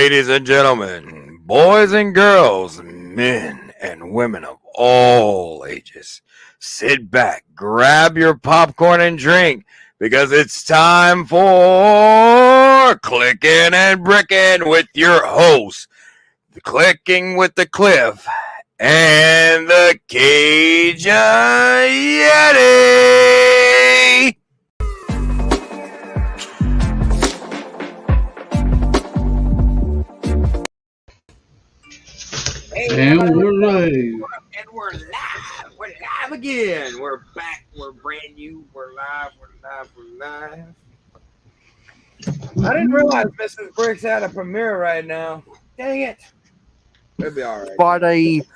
Ladies and gentlemen, boys and girls, men and women of all ages, sit back, grab your popcorn and drink because it's time for Clicking and Bricking with your host, Clicking with the Cliff and the Cajun Yeti. And we're live. And we're live. We're live again. We're back. We're brand new. We're live. I didn't realize Mrs. Briggs had a premiere right now. Dang it. It'll be all right.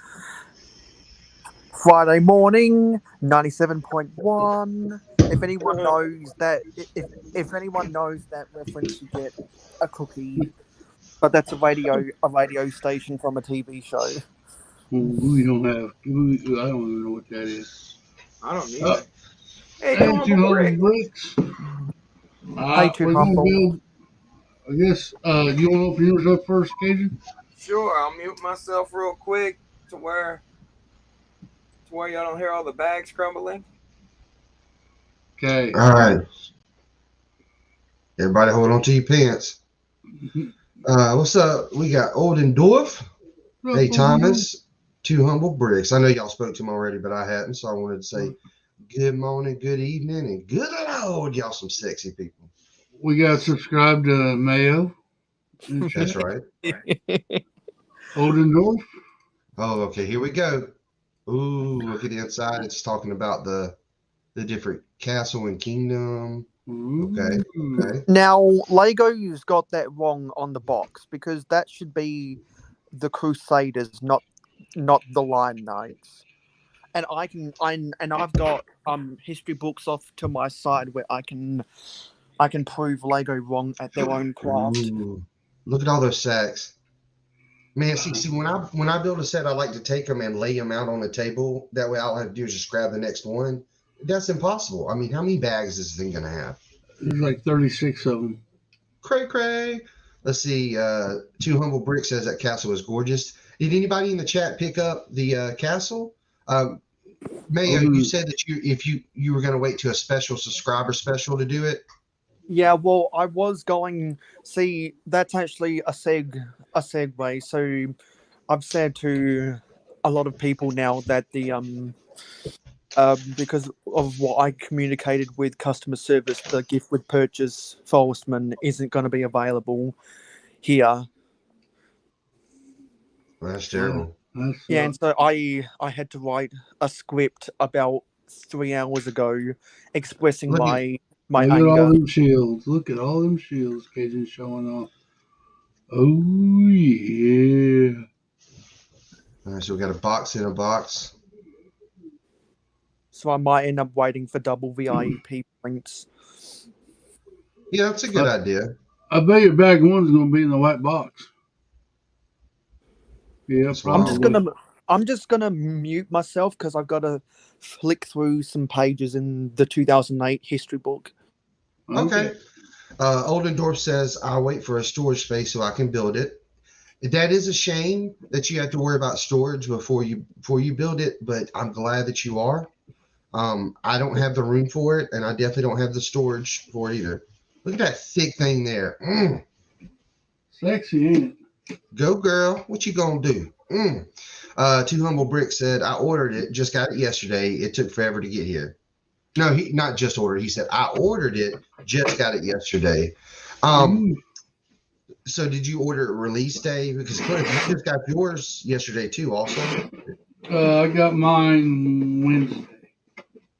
Friday morning, 97.1. If anyone knows that, if anyone knows that reference, you get a cookie. But that's a radio station from a TV show. We don't have. I don't even know what that is. I don't need it. Hey, Two Humble Bricks. Hey, Two Humble. I guess you want to open yours up first, Cajun? Sure, I'll mute myself real quick to where y'all don't hear all the bags crumbling. Okay. All right. Everybody hold on to your pants. What's up? We got Oldendorf. Hey, Thomas. Two Humble Bricks. I know y'all spoke to him already, but I hadn't, so I wanted to say good morning, good evening, and good Lord, y'all some sexy people. We got subscribed to Mayo. That's right. Oldendorf. Oh, okay. Here we go. Ooh, look at the inside. It's talking about the different castle and kingdom. Okay. Now, Lego's got that wrong on the box because that should be the Crusaders, not the Lion Knights. And I've got history books off to my side where I can prove Lego wrong at their own craft. Ooh, look at all those sacks. Man, see, when I build a set, I like to take them and lay them out on the table. That way, all I have to do is just grab the next one. That's impossible. I mean, how many bags is this thing gonna have? There's like 36 of them. Cray. Let's see. Two Humble Brick says that castle is gorgeous. Did anybody in the chat pick up the castle? Mayo, you said that you were gonna wait to a special subscriber special to do it. Yeah, well, I was going. See, that's actually a segue. So, I've said to a lot of people now that the because of what I communicated with customer service, the gift with purchase Forstman isn't going to be available here. That's terrible. Yeah, and so I had to write a script about 3 hours ago expressing my Look anger. at all them shields. Look at all them shields Cajun's showing off. Oh, yeah. All right, so we got a box in a box. So I might end up waiting for double VIP points. Yeah, that's a good idea. I bet your bag one's going to be in the white box. Yeah, probably. I'm just gonna mute myself because I've got to flick through some pages in the 2008 history book. Okay. Oldendorf says, I'll wait for a storage space so I can build it. That is a shame that you have to worry about storage before you build it, but I'm glad that you are. I don't have the room for it, and I definitely don't have the storage for it either. Look at that thick thing there. Sexy, ain't it? Go, girl. What you gonna do? Two Humble Brick said, I ordered it, just got it yesterday. It took forever to get here. No, he not just ordered. He said, I ordered it, just got it yesterday. So did you order it release day? Because Cliff, you just got yours yesterday too, also. I got mine Wednesday.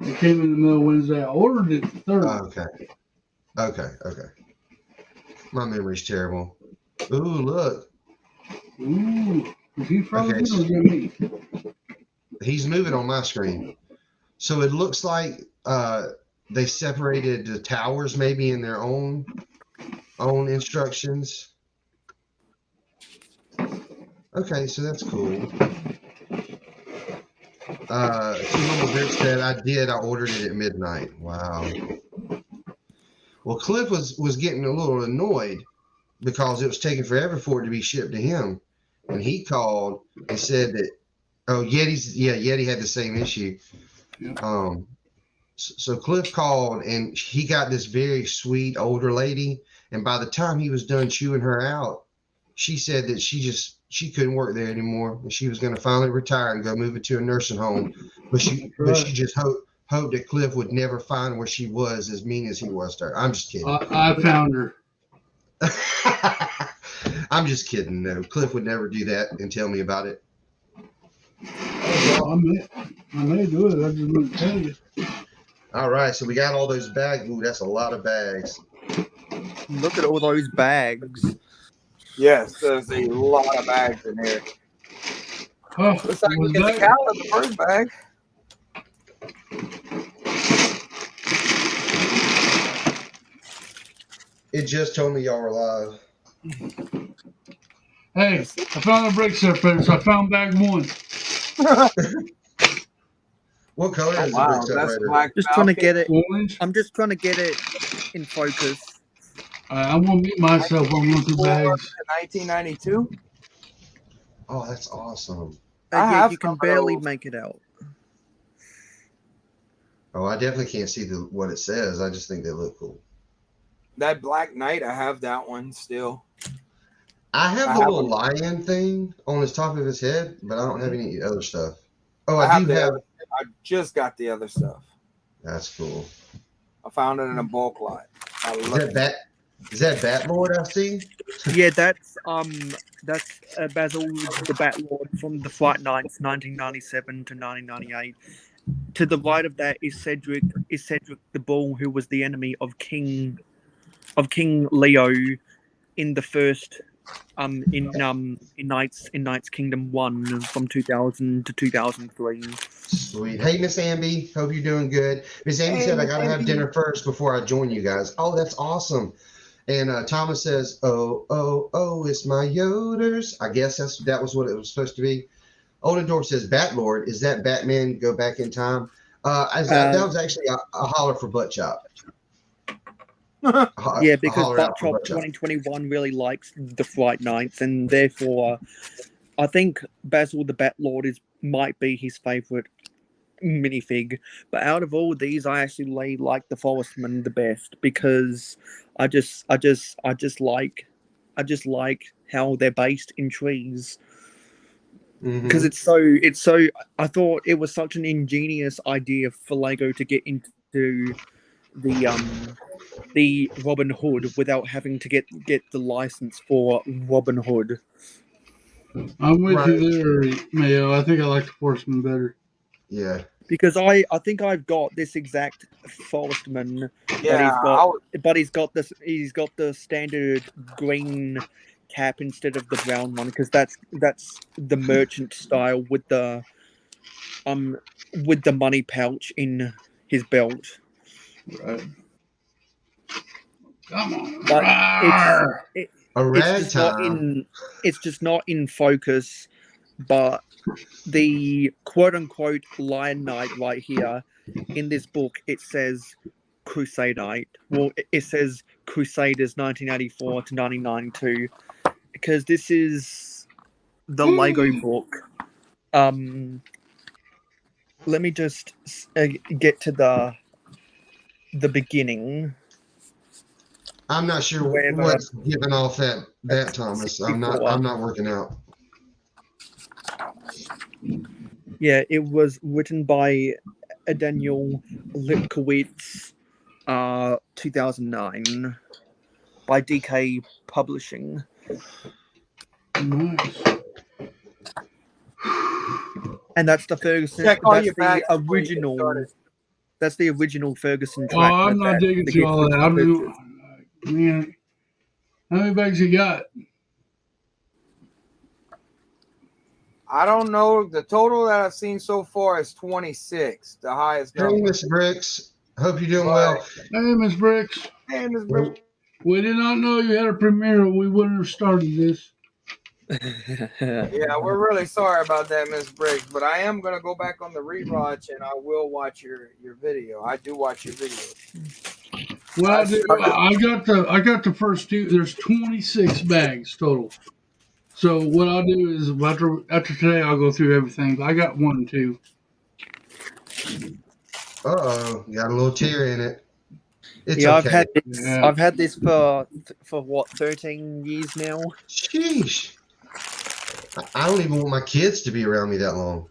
It came in the middle of Wednesday. I ordered it Thursday. Okay. My memory's terrible. Ooh, look. Ooh, is he frozen or is it me? He's moving on my screen. So it looks like they separated the towers maybe in their own instructions. Okay, so that's cool. Two Humble Brick said, I ordered it at midnight. Wow. Well, Cliff was getting a little annoyed because it was taking forever for it to be shipped to him. And he called and said that, oh, Yeti had the same issue. Yeah. So Cliff called and he got this very sweet older lady. And by the time he was done chewing her out, she said that she couldn't work there anymore. And she was going to finally retire and go move into a nursing home. But she just hoped that Cliff would never find where she was as mean as he was to her. I'm just kidding. I found her. I'm just kidding. No, Cliff would never do that and tell me about it. I may do it. I just wouldn't tell you. All right, so we got all those bags. Ooh, that's a lot of bags. Look at all those bags. Yes, there's a lot of bags in here. Oh, Looks like we get the cow in the first bag. It just told me y'all were live. Hey, I found the brake separators. I found bag 1. What color is the Wow, brake that's separator? black. Just trying to get it. Orange. I'm just trying to get it in focus. I'm going to mute myself. I'm going through bags. 1992. Oh, that's awesome. Yeah, you can barely make it out. Oh, I definitely can't see what it says. I just think they look cool. That Black Knight, I have that one still. I have the little lion thing on his top of his head, but I don't have any other stuff. Oh, I do have. I just got the other stuff. That's cool. I found it in a bulk lot. Is that Bat-Lord I see? Yeah, that's Basil the Bat-Lord from the Flight Nights, 1997 to 1998. To the right of that is Cedric the Bull, who was the enemy of King Leo in the first in Knight's Kingdom 1 from 2000 to 2003. Sweet. Hey, Miss Amby. Hope you're doing good. Miss Amby said I got to have dinner first before I join you guys. Oh, that's awesome. And Thomas says, oh, it's my Yoders. I guess that was what it was supposed to be. Oldendorf says, Bat-Lord. Is that Batman go back in time? That was actually a holler for Butt Chop. Yeah, because Butt Chop 2021 really likes the Flight Nights, and therefore I think Basil the Bat-Lord might be his favorite minifig. But out of all these, I actually like the Forestman the best because I just like how they're based in trees. Because it's so I thought it was such an ingenious idea for Lego to get into the Robin Hood without having to get the license for Robin Hood. I'm with you there, Mayo. I think I like the Forestman better. Yeah. Because I think I've got this exact Forestman, Yeah, but he's got the standard green cap instead of the brown one, because that's the merchant style with the money pouch in his belt. Right. Come on. But it's just not in focus. But the quote unquote Lion Knight right here in this book, it says Crusadite. Well, it says Crusaders 1984 to 1992, because this is the Lego book. Let me just get to the beginning. I'm not sure what's giving off that Thomas. I'm not working out. Yeah, it was written by Daniel Lipkowitz, 2009, by DK Publishing. Nice. And that's the Ferguson. That's the original. That's the original Ferguson track. Oh, I'm not digging through all that. Man, how many bags you got? I don't know. The total that I've seen so far is 26, the highest number. Hey, Miss Bricks. Hope you're doing well. Hey, Miss Bricks. Hey, Miss Bricks. We did not know you had a premiere. We wouldn't have started this. Yeah, we're really sorry about that, Miss Briggs. But I am going to go back on the rewatch, and I will watch your video. I do watch your videos. What I do, I got the first two. There's 26 bags total. So what I'll do is after today, I'll go through everything. I got 1 and 2. Uh-oh, got a little tear in it. It's Yeah, okay. Yeah. I've had this for what 13 years now. Sheesh. I don't even want my kids to be around me that long.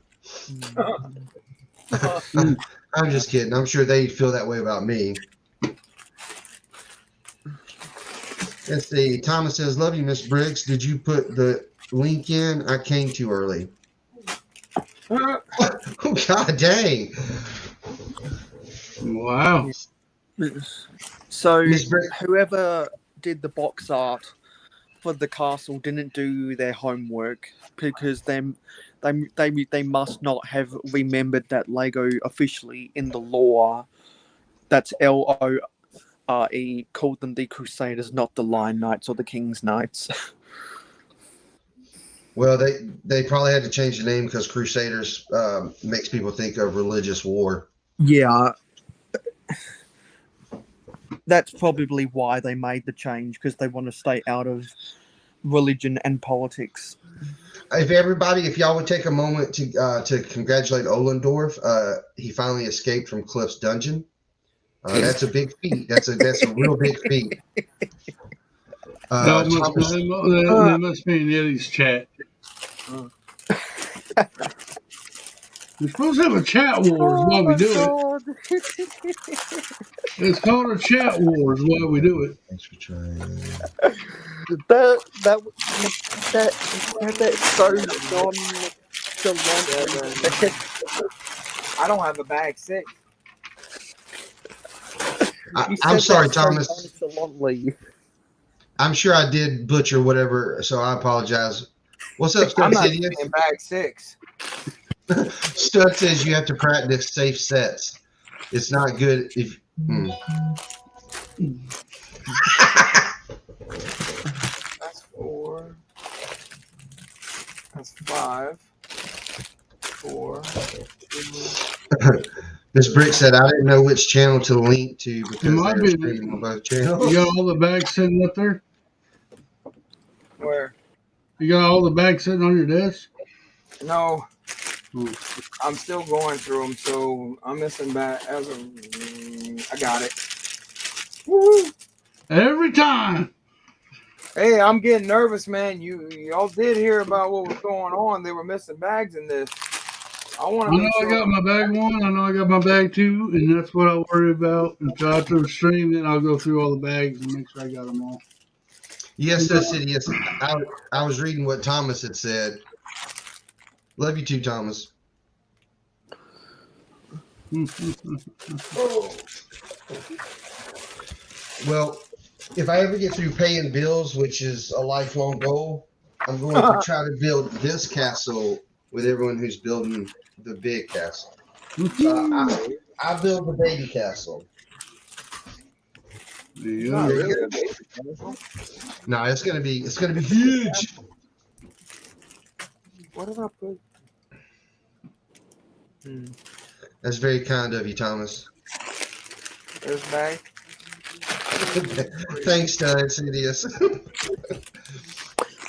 I'm just kidding. I'm sure they feel that way about me. Let's see. Thomas says, "Love you, Miss Briggs. Did you put the link in? I came too early." Oh, God dang. Wow. So Miss Briggs. whoever did the box art for the castle didn't do their homework because they must not have remembered that Lego officially in the lore, that's LORE, called them the Crusaders, not the Lion Knights or the King's Knights. Well, they probably had to change the name because Crusaders makes people think of religious war. Yeah. That's probably why they made the change, because they want to stay out of religion and politics. If y'all would take a moment to congratulate Ollendorf, he finally escaped from Cliff's dungeon. That's a big feat. That's a real big feat. That must be in Eddie's chat. We're supposed to have a chat wars while we do it. It's called a chat wars while we do it. Thanks for trying. That's so non-chalant. I don't have a bag 6. I'm sorry, Thomas. Nonchalantly. I'm sure I did butcher whatever, so I apologize. What's up, I'm Stud not Sidious? in bag 6. Stud says you have to practice safe sets. It's not good if. That's 4. That's 5. 4. 2. Miss Brick said, "I didn't know which channel to link to because might they're be- streaming on both channels." You got all the bags sitting up there? Where? You got all the bags sitting on your desk? No. Ooh. I'm still going through them, so I'm missing back as of. I got it. Woo! Every time. Hey, I'm getting nervous, man. Y'all did hear about what was going on. They were missing bags in this. I want I to know make sure. I got my bag 1. I know I got my bag 2, and that's what I worry about until after the stream. Then I'll go through all the bags and make sure I got them all. Yes, Stud Sidious. I was reading what Thomas had said. Love you too, Thomas. Well, if I ever get through paying bills, which is a lifelong goal, I'm going to try to build this castle with everyone who's building the big castle. I build the baby castle. Yeah. No, it's gonna be huge. What did I put? That's very kind of you, Thomas. There's bag. Thanks, Sidious.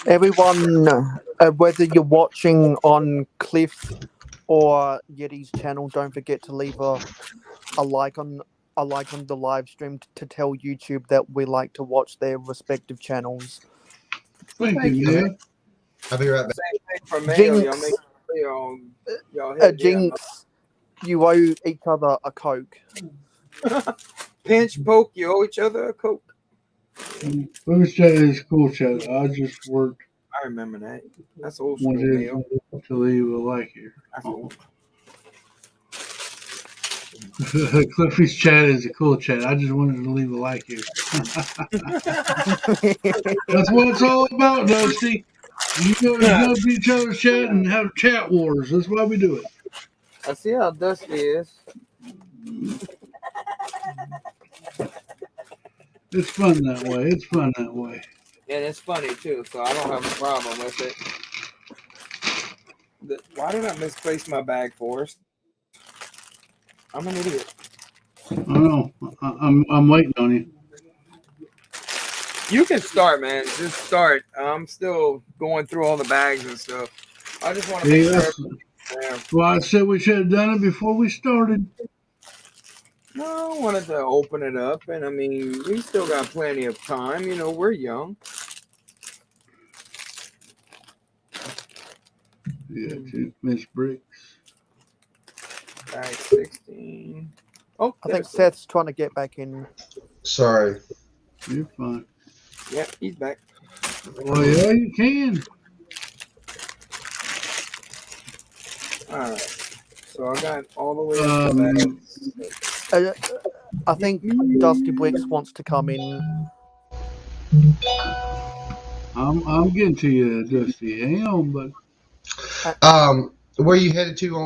Everyone, whether you're watching on Cliff or Yeti's channel, don't forget to leave a like on the live stream to tell YouTube that we like to watch their respective channels. Thank you, man. I'll be right back. Same thing for mail. Jinx. Y'all make y'all hit Jinx, you owe each other a Coke. pinch poke. You owe each other a Coke. First chat is cool chat. I just worked I remember that. That's old school wanted meal. to leave a like here. That's old. Cliffy's chat is a cool chat. I just wanted to leave a like here. That's what it's all about, Dusty. You go to each other's chat and have chat wars. That's why we do it. I see how Dusty is. It's fun that way. It's fun that way. And it's funny too, so I don't have a problem with it. Why did I misplace my bag, Forrest? I'm an idiot. I know. I'm waiting on you. You can start, man. Just start. I'm still going through all the bags and stuff. I just want to make See, sure that's everything's there. why I said we should have done it before we started. No, I wanted to open it up, and I mean, we still got plenty of time. You know, we're young. Yeah, Miss Bricks. Bag 16. Oh, I think there's Seth's trying to get back in. Sorry. You're fine. Yeah, he's back. Oh yeah, you can. All right. So I got all the way up to bag. I think Dusty Bricks wants to come in. I'm getting to you, Dusty. Hang on, but Where you headed to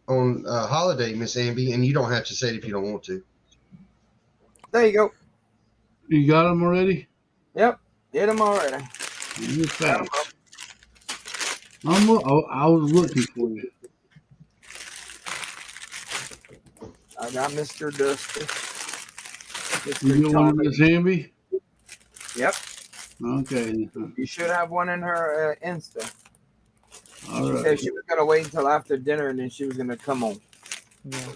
on holiday, Miss Amby? And you don't have to say it if you don't want to. There you go. you got them already. Yep, hit him already. You're Got 'em fast. up. I was looking for you. I got Mr. Dusty. You Mr. get one of Tommy. Miss Amby? Yep. Okay. You should have one in her Insta. All She right. said she was gonna wait until after dinner and then she was gonna come on. Yeah.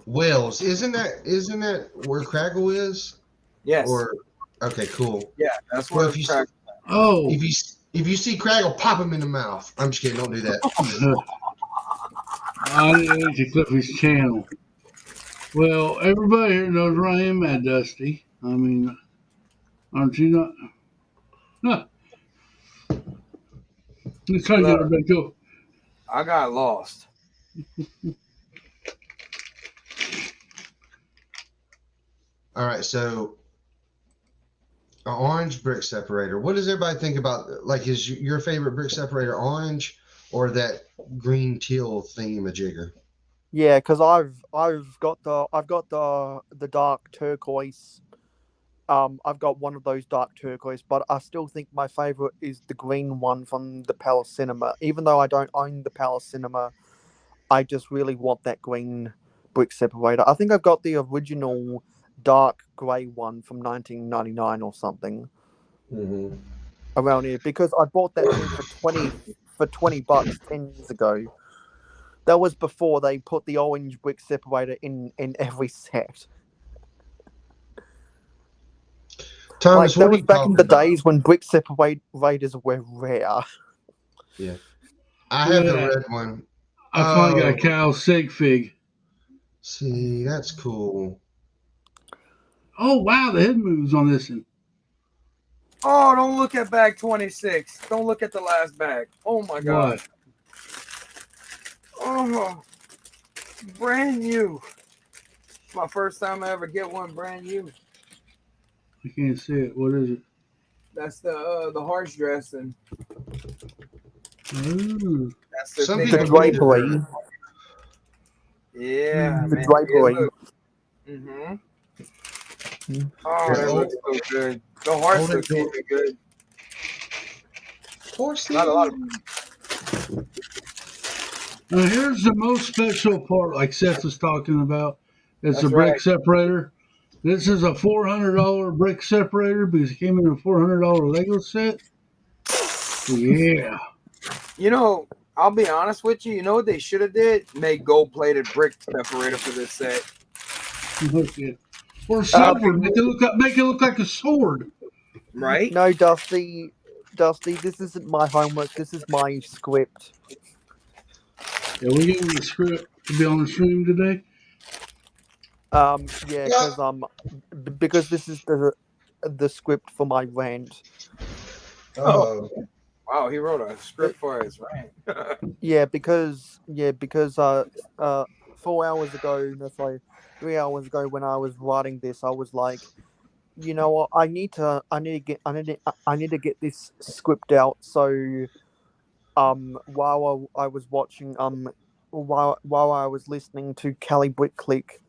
Wells, isn't that where Craggle is? Yes. Or okay, cool. Yeah, that's Well, where if you crack. Oh, if you see Craggle, pop him in the mouth. I'm just kidding. Don't do that. I need to clip his channel. Well, everybody here knows where I am at, Dusty. I mean, aren't you not? Huh. Let's try to get Look, everybody go. I got lost. All right, so an orange brick separator. What does everybody think about? Like, is your favorite brick separator orange or that green teal thingamajigger? Yeah, because I've got the dark turquoise. I've got one of those dark turquoise, but I still think my favorite is the green one from the Palace Cinema. Even though I don't own the Palace Cinema, I just really want that green brick separator. I think I've got the original dark grey one from 1999 or something Mm-hmm. around here because I bought that thing for 20 bucks 10 years ago. That was before they put the orange brick separator in every set. Thomas, That what are was you back in talking the about? days when brick separators were rare. Yeah, I have the Yeah, red one. I finally Oh, got Cal Sigfig. see, that's cool. Oh wow, the head moves on this one. Oh, don't look at bag 26. Don't look at the last bag. Oh my god. What? Oh, brand new. My first time I ever get one brand new. I can't see it. What is it? That's the horse dressing. Ooh. That's the Some thing. The people think drapery. Yeah, The man. drapery. Mm-hmm. Mm. Oh, Yeah, that looks so good. The horse Older looks door- even good. Horsey. Not a lot of. Now here's the most special part, like Seth was talking about. It's That's a brick right. separator. This is a $400 brick separator because it came in a $400 Lego set. Yeah. You know, I'll be honest with you. You know what they should have did? Make gold-plated brick separator for this set. Okay. Or silver. Make it look like a sword. Right? No, Dusty. Dusty, this isn't my homework. This is my script. Yeah, we gave him the script to be on the stream today. Yeah, because this is the script for my rant. Oh, Wow, he wrote a script for his rant. Yeah, because 4 hours ago, no, sorry, 3 hours ago, when I was writing this, I was like, you know what, I need to get this script out. So, while I was watching, while I was listening to Cali Brick Click,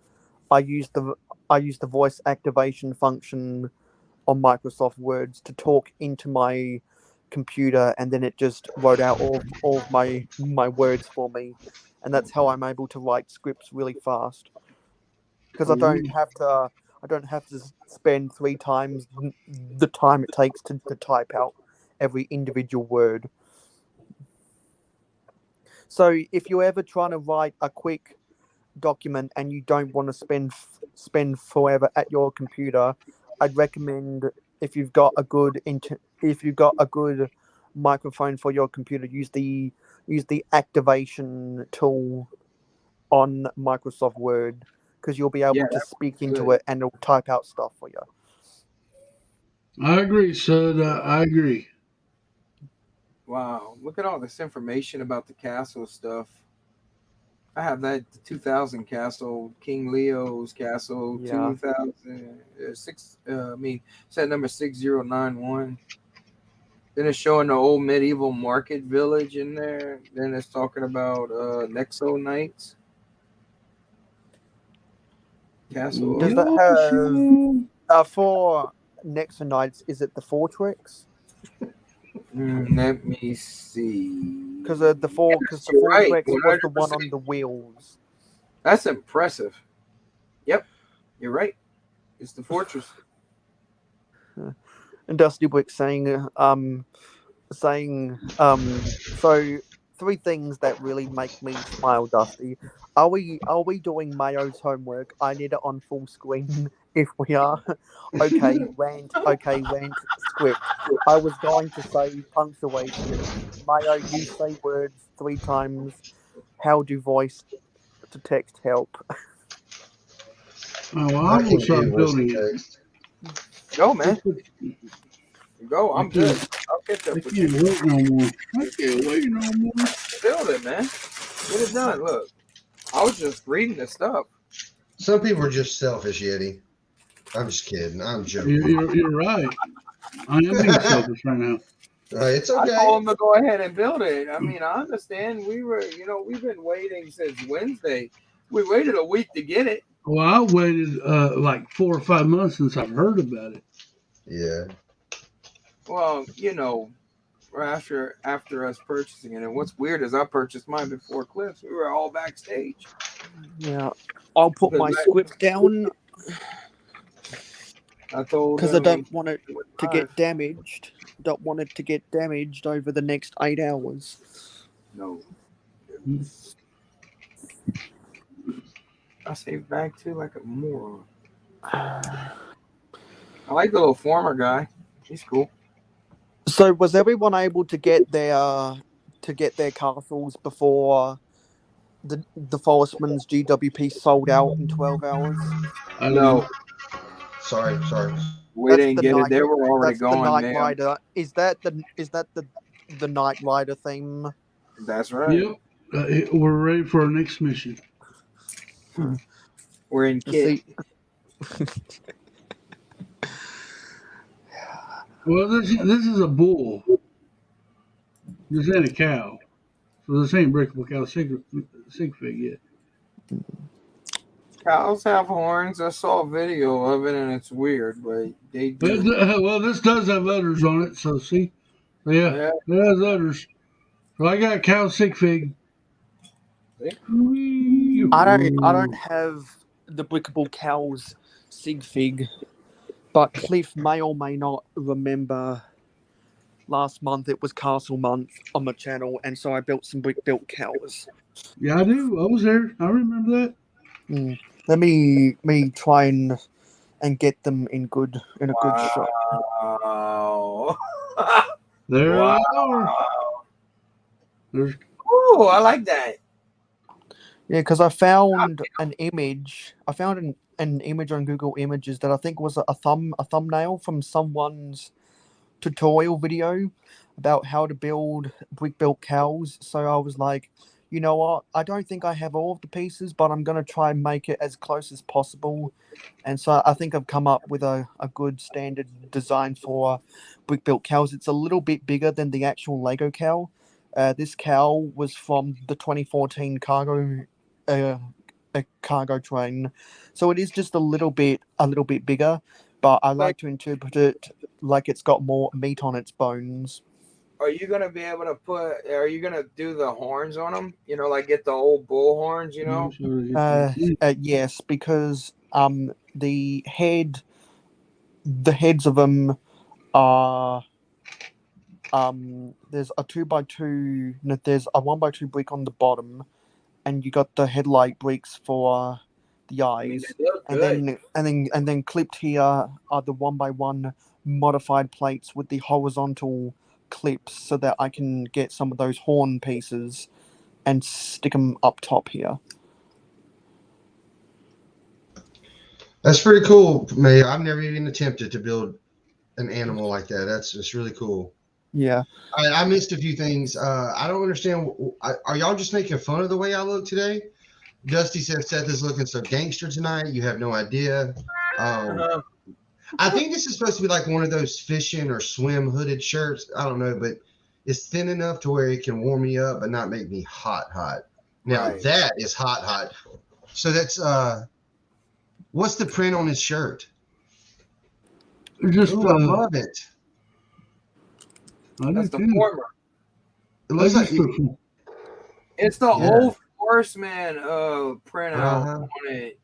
I used the voice activation function on Microsoft Words to talk into my computer, and then it just wrote out all of my words for me, and that's how I'm able to write scripts really fast. because I don't have to. I don't have to spend 3 times the time it takes to type out every individual word. So if you're ever trying to write a quick document and you don't want to spend forever at your computer, I'd recommend if you've got a good microphone for your computer, use the activation tool on Microsoft Word, because you'll be able Yeah, to speak into good. it and it'll type out stuff for you. I agree, Sud. I agree. Wow, look at all this information about the castle stuff. I have that 2000 castle, King Leo's castle, Yeah. 2006. I mean, set number 6091. Then it's showing the old medieval market village in there. Then it's talking about Nexo Knights castle. Does that have for next to Knights? Is it the Fortress? Let me see. Because the Yes, you're right. Fortress was the one 100%. on the wheels. That's impressive. Yep, you're right. It's the fortress. And Dusty Brick so 3 things that really make me smile, Dusty. Are we doing Mayo's homework? I need it on full screen if we are. Okay, rant script. I was going to say punctuation. Mayo, you say words 3 times. How do voice to text help? Oh, well, I I'm gonna can't do start voice to building it. text. Go, man. Go. I I'm good. can't. I'll catch I up with can't you. wait no more. I can't wait no more. Build it, man. Get it done. Look, I was just reading the stuff. Some people are just selfish, Yeti. I'm just kidding. I'm joking. You're right. I am being selfish right now. It's I okay. told him to go ahead and build it. I mean, I understand. We've been waiting since Wednesday. We waited a week to get it. Well, I waited like 4 or 5 months since I've heard about it. Yeah. Well, after us purchasing it. And what's weird is I purchased mine before Cliff's. We were all backstage. Yeah, I'll put my script down I told because I him don't want it to get damaged. Don't want it to get damaged over the next 8 hours. No. I say back to like a moron. I like the little former guy. He's cool. So was everyone able to get their castles before the Forestman's GWP sold out in 12 hours? I don't No, know. Sorry. we didn't get it. They were already That's the gone, Knight man. Rider. Is that the Knight Rider theme? That's right. Yep. We're ready for our next mission. We're in kit. See, Well, this is a bull. This ain't a cow. So this ain't breakable cow sig fig yet. Cows have horns. I saw a video of it, and it's weird, but they do. Well, this does have udders on it. So see, yeah, Yeah. it has udders. So I got cow sig fig. I don't have the Brickable Cows sig fig, but Cliff may or may not remember. Last month it was Castle Month on my channel, and so I built some brick built cows. Yeah, I do. I was there. I remember that. Let me try and get them in a good shot. Wow. There Wow. they are. There's Ooh, I like that. Yeah, because I found an image. I found an image on Google Images that I think was a thumbnail from someone's tutorial video about how to build brick built cows. So I was like, you know what? I don't think I have all of the pieces, but I'm gonna try and make it as close as possible. And so I think I've come up with a good standard design for brick built cows. It's a little bit bigger than the actual Lego cow. This cow was from the 2014 a cargo train, so it is just a little bit bigger. But I like to interpret it like it's got more meat on its bones. Are you gonna be able to put? Are you gonna do the horns on them? Like get the old bull horns. Yes, because The heads of them are there's a 2x2. No, there's a 1x2 brick on the bottom, and you got the headlight bricks for the I mean, eyes, they look and good. then clipped here are the 1x1 modified plates with the horizontal clips, so that I can get some of those horn pieces and stick them up top here. That's pretty cool, May. I've never even attempted to build an animal like that. That's just really cool. Yeah. I missed a few things. I don't understand. Are y'all just making fun of the way I look today? Dusty says Seth is looking so gangster tonight. You have no idea. I think this is supposed to be like one of those fishing or swim hooded shirts. I don't know, but it's thin enough to where it can warm me up but not make me hot. Now Right. that is hot. So that's what's the print on his shirt? Just Ooh, I love it. I do That's the too. former. It looks like It's the Yeah. old Horseman printout Uh-huh. on it.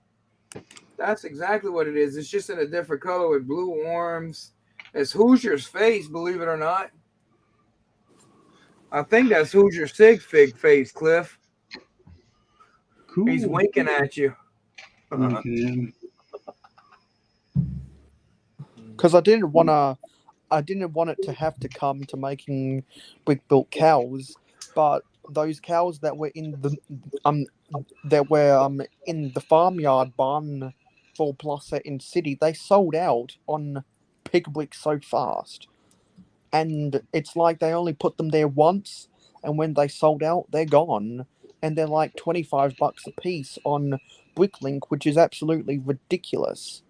That's exactly what it is. It's just in a different color with blue arms. It's Hoosier's face, believe it or not. I think that's Hoosier's sig fig face, Cliff. cool. He's winking at you. Winking Because I didn't want it to have to come to making brick built cows, but those cows that were in the farmyard barn for Plaza in City, they sold out on Pig Brick so fast, and it's like they only put them there once, and when they sold out, they're gone, and they're like $25 a piece on Bricklink, which is absolutely ridiculous.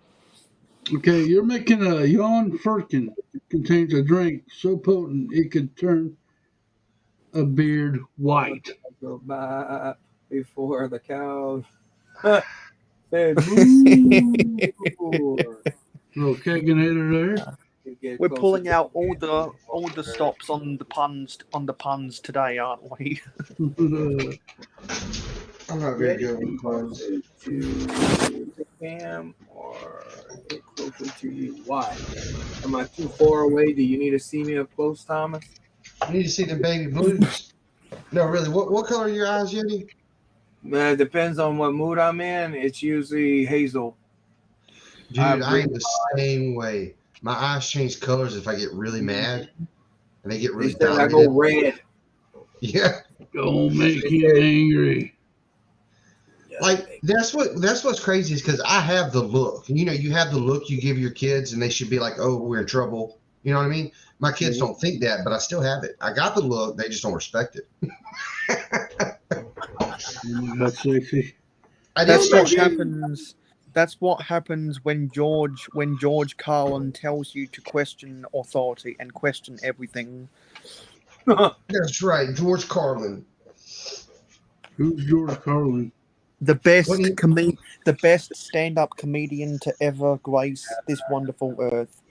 Okay, you're making a yawn firkin. Contains a drink so potent it could turn a beard white. Go by before the cows said moo. Little keganator there. You get We're closer pulling to out all the stops on the puns today, aren't we? I'm not very good with puns. to the cam or get closer to you. Why? Am I too far away? Do you need to see me up close, Thomas? You need to see them baby blues. No, really. What color are your eyes, Yeti? It depends on what mood I'm in. It's usually hazel. Dude, I am the same way. My eyes change colors if I get really mad, and they get really They say I dilated. go red. Yeah, Don't make him angry. like that's what's crazy is because I have the look. You know, you have the look you give your kids, and they should be like, "Oh, we're in trouble." You know what I mean? My kids don't think that, but I still have it. I got the look; they just don't respect it. That's sexy. That's what happens. That's what happens when George Carlin tells you to question authority and question everything. That's right, George Carlin. Who's George Carlin? The best What do you- the best stand-up comedian to ever grace this wonderful earth.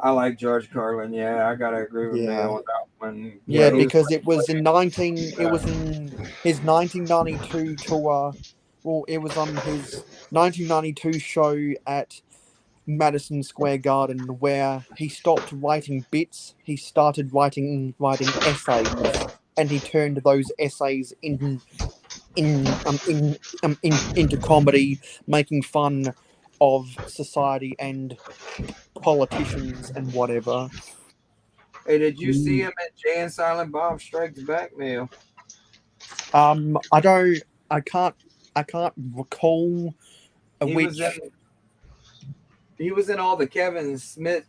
I like George Carlin. Yeah, I gotta agree with Yeah. Mayo on that one. Yeah, he was because it was in his 1992 tour. Well, it was on his 1992 show at Madison Square Garden where he stopped writing bits. He started writing essays, and he turned those essays into comedy, making fun of society and politicians and whatever. Hey, did you see him at Jay and Silent Bob Strikes Back, Mayo? I can't recall which. He was in all the Kevin Smith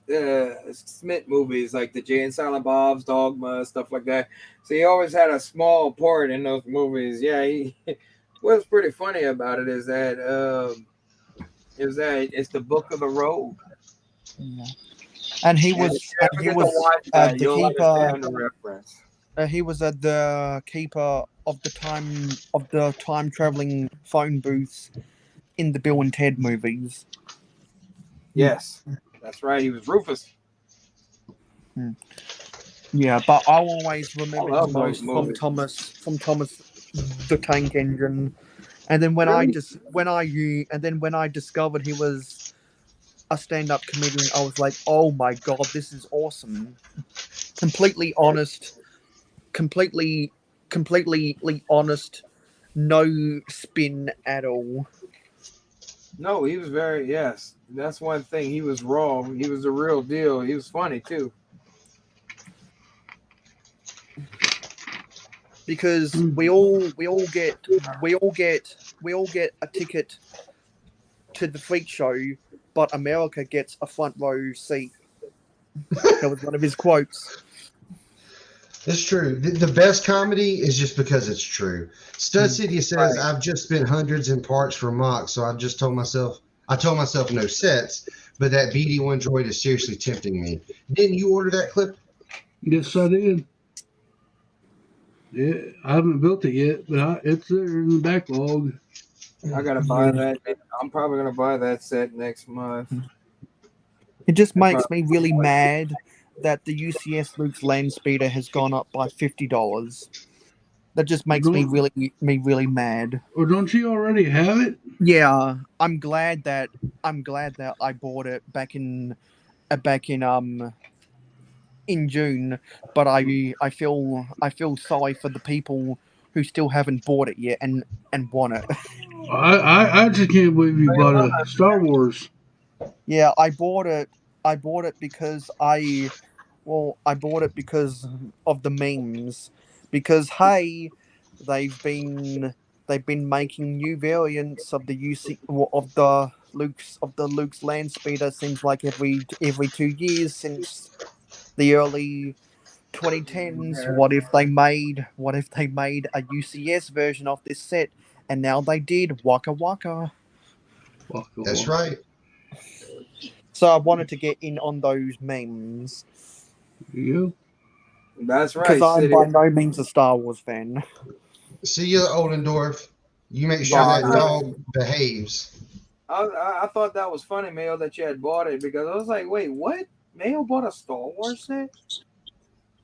movies, like the Jay and Silent Bob's, Dogma, stuff like that. So he always had a small part in those movies. Yeah, what's pretty funny about it is that it's the Book of the Road. Yeah. And he was the reference. He was at the keeper of the time traveling phone booths in the Bill and Ted movies. Yes, that's right. He was Rufus. Yeah, but I'll always remember I love him those most from movies. Thomas the Tank Engine And then when I Really? just when I discovered he was a stand-up comedian, I was like, oh my god, this is awesome. Completely honest, completely completely honest, no spin at all. No, he was very yes. That's one thing. He was raw. He was the real deal. He was funny too. Because Mm. we all get a ticket to the freak show, but America gets a front row seat. That was one of his quotes. It's true. The best comedy is just because it's true. Stud Mm. City says, Right. I've just spent hundreds in parts for mock, so I told myself no sets, but that BD1 droid is seriously tempting me. Didn't you order that clip? Yes, I did. Yeah, I haven't built it yet, but it's there in the backlog. I gotta buy that. I'm probably gonna buy that set next month. It just I makes me really probably mad that the UCS Luke's land speeder has gone up by $50. That just makes Don't me really mad. or don't you already have it? Yeah, I'm glad that I bought it back in June, but I feel sorry for the people who still haven't bought it yet and want it. I just can't believe you bought a Star Wars. Yeah, I bought it because I bought it because of the memes. Because hey, they've been making new variants of the of the Luke's land speeder. Seems like every 2 years since the early 2010s. What if they made a UCS version of this set? And now they did Waka Waka. That's right. So I wanted to get in on those memes There you That's because right, I'm City. by no means a Star Wars fan. See you, Oldendorf. You make sure Yeah, that dog behaves. I thought that was funny, Mayo, that you had bought it because I was like, wait, what? Mayo bought a Star Wars set?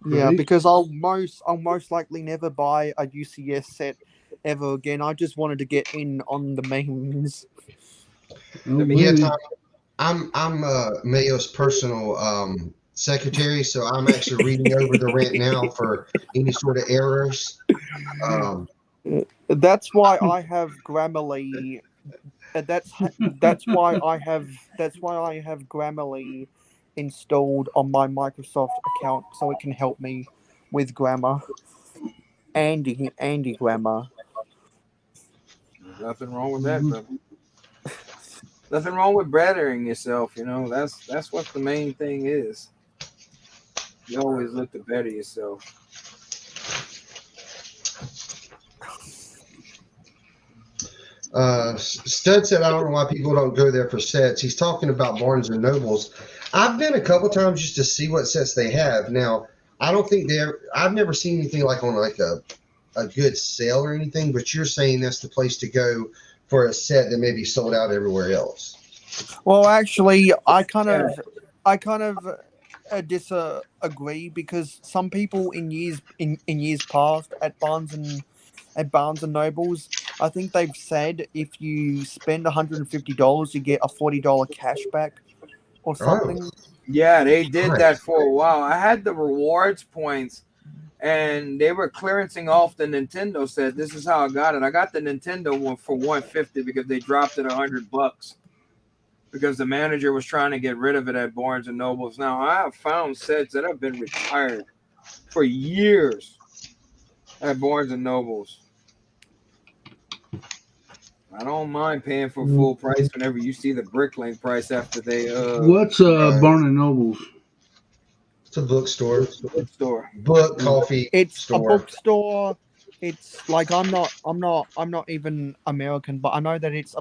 go. Yeah, Right? because I'll most likely never buy a UCS set ever again. I just wanted to get in on the memes. Oh, The Yeah, blame Tom, you. I'm Mayo's personal secretary, so I'm actually reading over the rent now for any sort of errors. Um, That's why I have Grammarly. That's why I have Grammarly installed on my Microsoft account so it can help me with grammar. Andy Grammar. Nothing wrong with that, Mhm. brother. Nothing wrong with bettering yourself. You know, that's what the main thing is. You always look to better yourself. Stud said, I don't know why people don't go there for sets. He's talking about Barnes and Nobles. I've been a couple times just to see what sets they have. Now, I don't think I've never seen anything like on like a good sale or anything, but you're saying that's the place to go for a set that may be sold out everywhere else. Well, actually, Yeah, I kind of disagree because some people in years past at Barnes and Nobles, I think they've said if you spend $150, you get a $40 cashback or Oh, something. yeah, they did that nice. for a while. I had the rewards points, and they were clearancing off the Nintendo set. This is how I got it. I got the Nintendo one for 150 because they dropped it $100 because the manager was trying to get rid of it at Barnes and Nobles. Now I have found sets that have been retired for years at Barnes and Nobles. I don't mind paying for full price whenever you see the Bricklink price after they What's Right. Barnes and Nobles? It's a bookstore, bookstore. book, coffee It's a store. bookstore. It's like I'm not even American, but I know that it's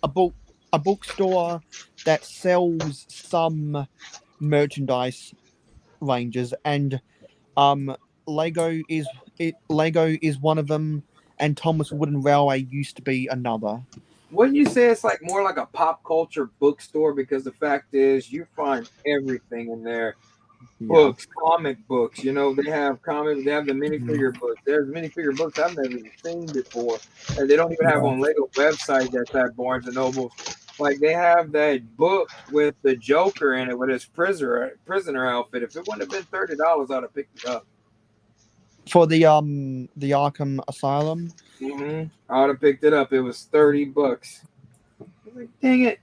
a bookstore that sells some merchandise ranges, and um Lego is one of them, and Thomas Wooden Railway used to be another. Wouldn't you say it's like more like a pop culture bookstore? Because the fact is, you find everything in there Yeah. books, comic books. You know, they have comic, they have the minifigure books. There's minifigure books I've never even seen before, and they don't even have Yeah. on Lego website that's at Barnes and Nobles. Like they have that book with the Joker in it with his prisoner outfit. If it wouldn't have been $30, I'd have picked it up. For the Arkham Asylum. I would have picked it up. It was $30. I was like, dang it.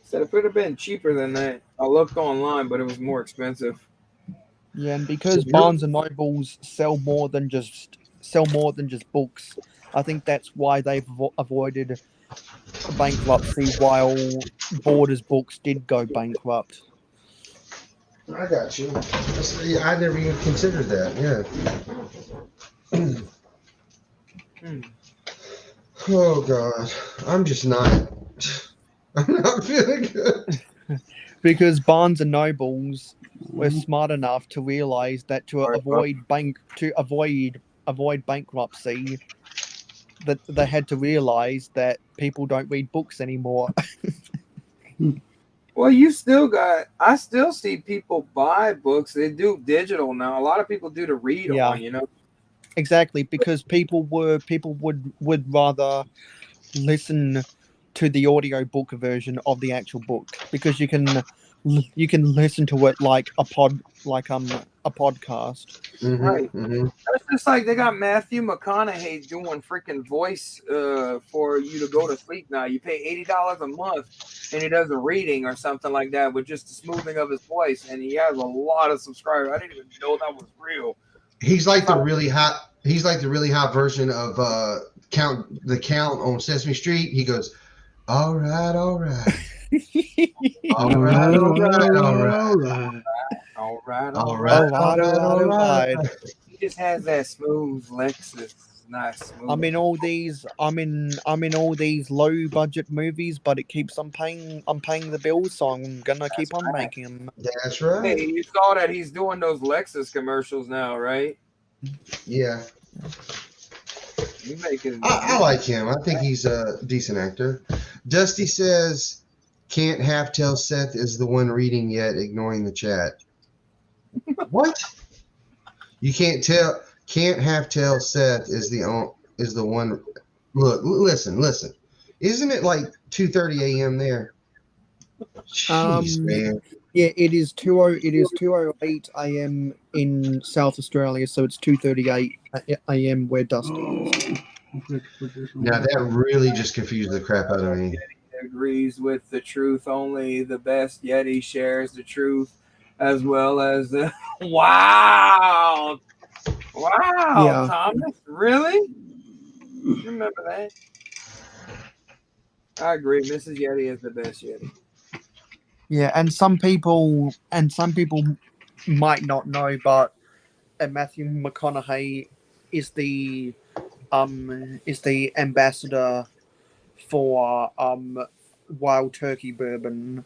Said if it would have been cheaper than that. I looked online, but it was more expensive. Yeah, and because Barnes and Nobles sell more than just books, I think that's why they've avoided bankruptcy while Borders Books did go bankrupt. I got you. I never even considered that. Yeah. Oh God, I'm just not. I'm not feeling good. Because Barnes and Nobles were smart enough to realize that to avoid bankruptcy, that they had to realize that people don't read books anymore. Well, I still see people buy books. They do digital now. A lot of people do to read Yeah. on, you know. Exactly, because people would rather listen to the audiobook version of the actual book, because you can listen to it like a podcast. Right. Mm-hmm. It's just like they got Matthew McConaughey doing freaking voice for you to go to sleep now. You pay $80 a month and he does a reading or something like that with just the smoothing of his voice, and he has a lot of subscribers. I didn't even know that was real. He's like the really hot. He's like the really hot version of Count on Sesame Street. He goes, all right, all right, all right, all right, all right, All right, all right, all right. He just has that smooth Lexus, nice smooth. I'm in all these low budget movies, but it keeps I'm paying the bills, so I'm gonna keep on making them. That's right. Hey, you saw that he's doing those Lexus commercials now, right? Yeah, You making? I like him. I think he's a decent actor. Dusty says, "Can't half tell Seth is the one reading yet, ignoring the chat." What? You can't tell? Can't half tell Seth is the one. Look, listen. Isn't it like 2:30 a.m. there? Jeez, man. Yeah, it is 2:08 a.m. in South Australia, so it's 2:38 a.m. where Dusty is. Now that really just confused the crap out of me. Agrees with the truth. Only the best Yeti shares the truth, as well as the wow, Yeah. Thomas, really? Remember that? I agree. Mrs. Yeti is the best Yeti. Yeah, and some people might not know, but Matthew McConaughey is the ambassador for Wild Turkey Bourbon.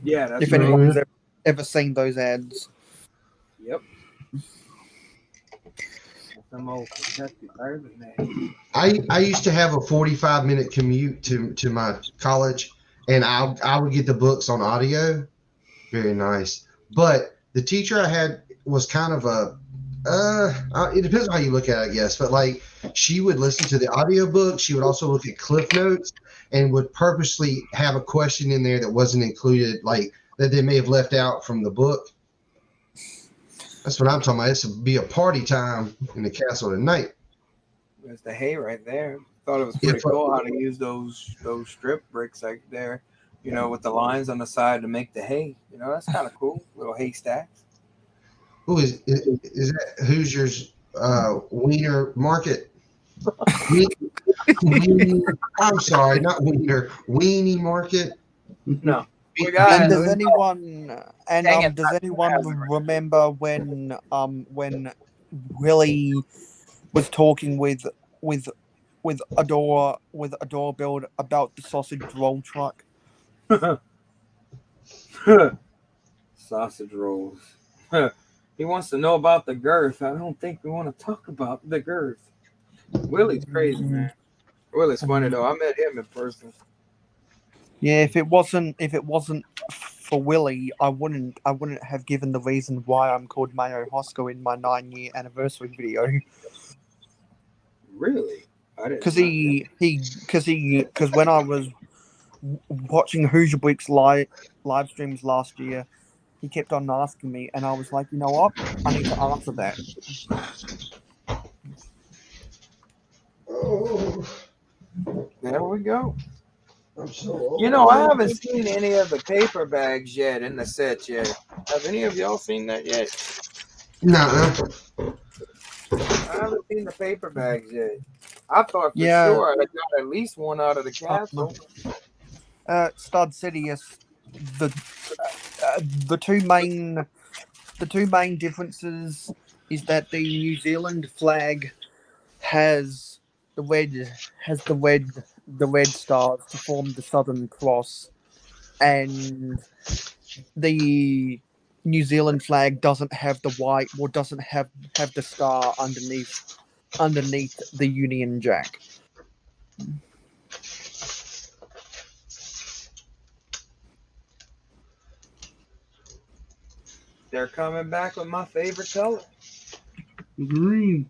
Yeah, that's If right. anyone's ever seen those ads. Yep. Some old Kentucky bourbon, man. I used to have a 45-minute commute to my college, and I would get the books on audio. Very nice. But the teacher I had was kind of it depends on how you look at it, I guess. But like, she would listen to the audiobook. She would also look at Cliff Notes and would purposely have a question in there that wasn't included, like that they may have left out from the book. That's what I'm talking about. This would be a party time in the castle tonight. There's the hay right there. Thought it was pretty cool how to use those strip bricks right there, you know, with the lines on the side to make the hay. You know, that's kind of cool. Little haystacks. Who is that? Hoosier's Wiener Market? I'm sorry, not Wiener. Weenie Market. No. And does anyone remember when Willie was talking with Adore Build about the sausage roll truck? Sausage rolls. He wants to know about the girth. I don't think we want to talk about the girth. Willie's crazy, man. Willie's funny though. I met him in person. Yeah, if it wasn't for Willie, I wouldn't have given the reason why I'm called Mayo Hosco in my 9-year anniversary video. Really? I didn't Because know because when I was watching Hoosier Week's live streams last year, he kept on asking me, and I was like, you know what? I need to answer that. Oh, that. There we go. I'm so old. You know, I haven't seen any of the paper bags yet in the set yet. Have any of y'all seen that yet? Nah. I haven't seen the paper bags yet. I thought for Yeah. sure I'd have got at least one out of the castle. Stud City is the two main differences is that the New Zealand flag has the red stars to form the Southern Cross, and the New Zealand flag doesn't have the white or doesn't have the star underneath the Union Jack. They're coming back with my favorite color. Green.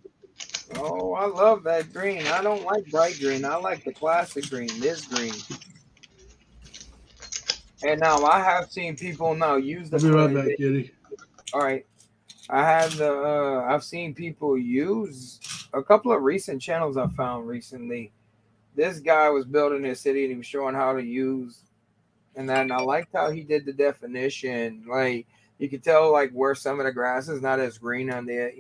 Oh, I love that green. I don't like bright green. I like the classic green, this green. And now I have seen people now use the. I'll be right back, Kitty. All right, I have the. I've seen people use a couple of recent channels I found recently. This guy was building his city and he was showing how to use, and then I liked how he did the definition. Like you could tell, like where some of the grass is not as green on the,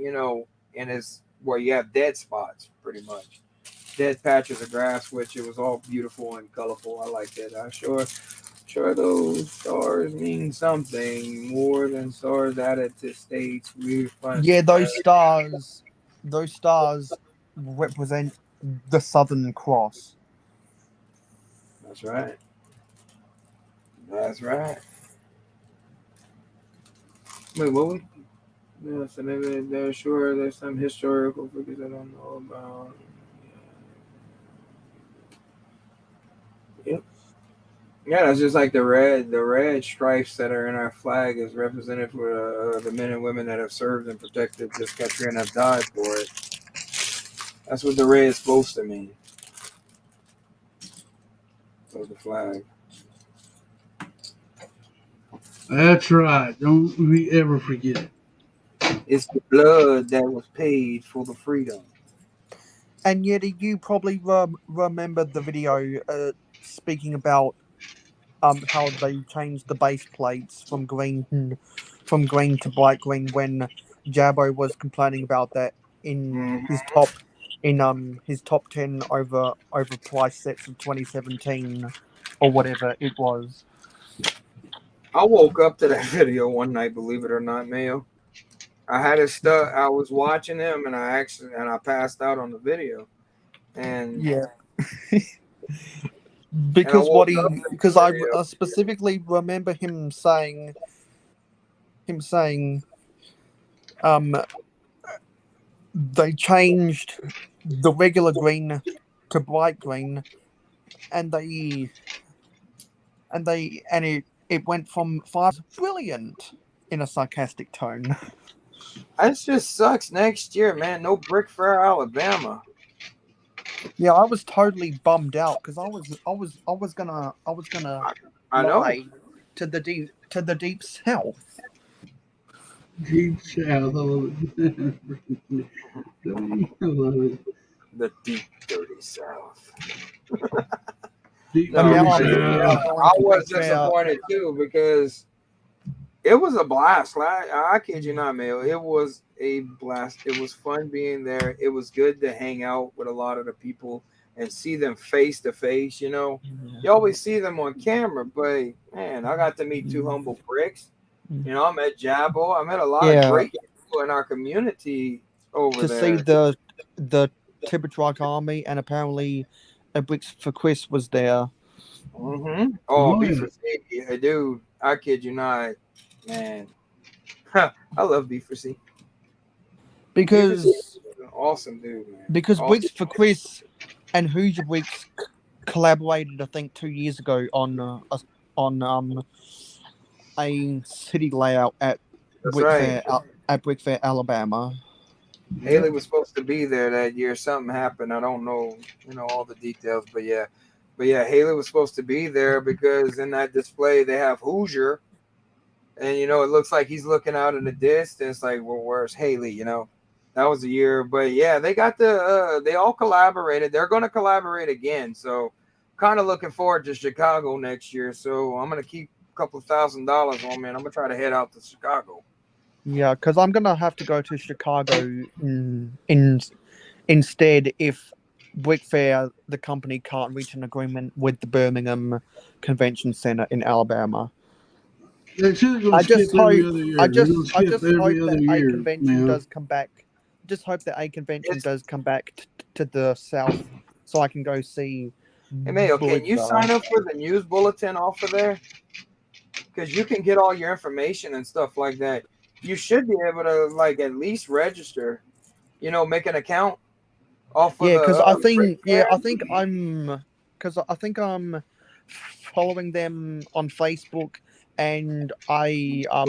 and it's where you have dead spots, pretty much dead patches of grass, which it was all beautiful and colorful. I liked it. I'm sure those stars mean something more than stars added to states. Yeah, those stars represent the Southern Cross. That's right. That's right. Wait, what we? Yeah, so maybe they're sure there's some historical figures I don't know about. Yep. Yeah, that's just like the red stripes that are in our flag is represented for the men and women that have served and protected this country and have died for it. That's what the red is supposed to mean. So the flag. That's right. Don't we ever forget it. It's the blood that was paid for the freedom. And yet, you probably remember the video speaking about how they changed the base plates from green to bright green when Jabbo was complaining about that in his top 10 over price sets of 2017 or whatever it was. I woke up to that video one night, believe it or not, Mayo. I had it stuck. I was watching him, and I passed out on the video. And yeah, because I specifically remember him saying, they changed the regular green to bright green, and it went from 5 brilliant in a sarcastic tone. That just sucks. Next year, man, no Brick Fair, Alabama. Yeah, I was totally bummed out because I was gonna I know. lie to the deep south. Deep South. I love it. I love it. The deep, dirty South. Deep No, Dirty I South. was disappointed too because it was a blast. I kid you not, Mayo. It was a blast. It was fun being there. It was good to hang out with a lot of the people and see them face to face. You always see them on camera, but man, I got to meet two humble bricks. I met Jabbo. I met a lot of great people in our community over there. To see the Tibetrike army, and apparently a Bricks for Chris was there. Mm-hmm. Oh, B4C, dude! I kid you not, man. I love B4C because awesome dude, man. Because awesome. Bricks for Chris and Hoosier Bricks collaborated, I think, 2 years ago on a city layout at That's right. Wick Fair, Alabama. Haley was supposed to be there that year. Something happened. I don't know, all the details, but yeah. But yeah, Haley was supposed to be there because in that display they have Hoosier, and it looks like he's looking out in the distance, like, well, where's Haley? That was a year. But yeah, they got they all collaborated. They're going to collaborate again. So kind of looking forward to Chicago next year. So I'm going to keep a couple $1,000 on me, and I'm going to try to head out to Chicago. Yeah, because I'm gonna have to go to Chicago instead if Wick Fair, the company, can't reach an agreement with the Birmingham Convention Center in Alabama. They're just gonna I skip just every hope, other year. I They're just, gonna I skip just every hope other that a year, convention man. does come back. Just hope that a convention It's- does come back to the South, so I can go see. Hey, Mayo, can you Blizzard. sign up for the news bulletin off of there? Because you can get all your information and stuff like that. You should be able to, like, at least register, make an account off of Yeah, because I think, Ric I think I'm following them on Facebook, and I've got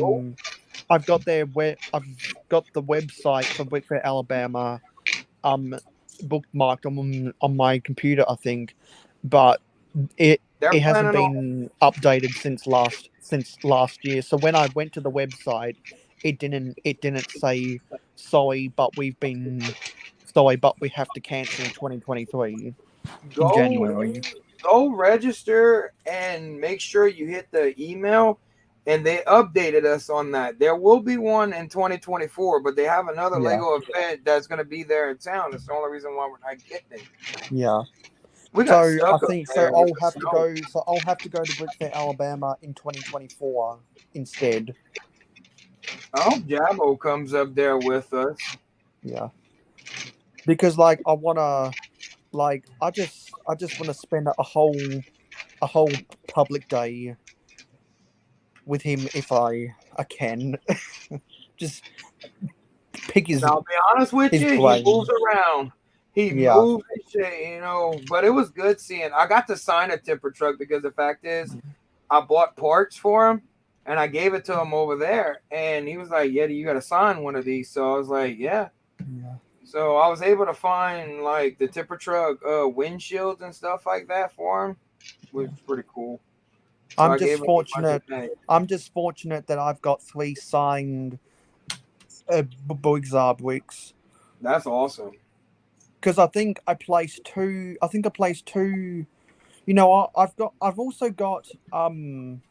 I've got the website for Wick Fair, Alabama, bookmarked on my computer, I think, but it They're it hasn't planning on. been updated since last year. So when I went to the website, it didn't say sorry, but we have to cancel 2023 in January. Go register and make sure you hit the email. And they updated us on that. There will be one in 2024, but they have another Yeah. Lego event that's going to be there in town. That's the only reason why we're not getting it. Yeah. We got So stuck I up think there with the snow. I'll have to go to Wick Fair, Alabama in 2024 instead. I hope Jabo comes up there with us. Yeah. Because I just want to spend a whole public day with him if I can. Just pick his. Now, I'll be honest with his you, brain. he moves around. He moves and shit, But it was good seeing. I got to sign a tipper truck because the fact is, I bought parts for him and I gave it to him over there. And he was like, yeah, you got to sign one of these. So I was like, yeah. So I was able to find like the tipper truck windshields and stuff like that for him, which was pretty cool. So I'm just fortunate that I've got 3 signed Buick bricks. That's awesome. Because I think I placed 2. I've also got some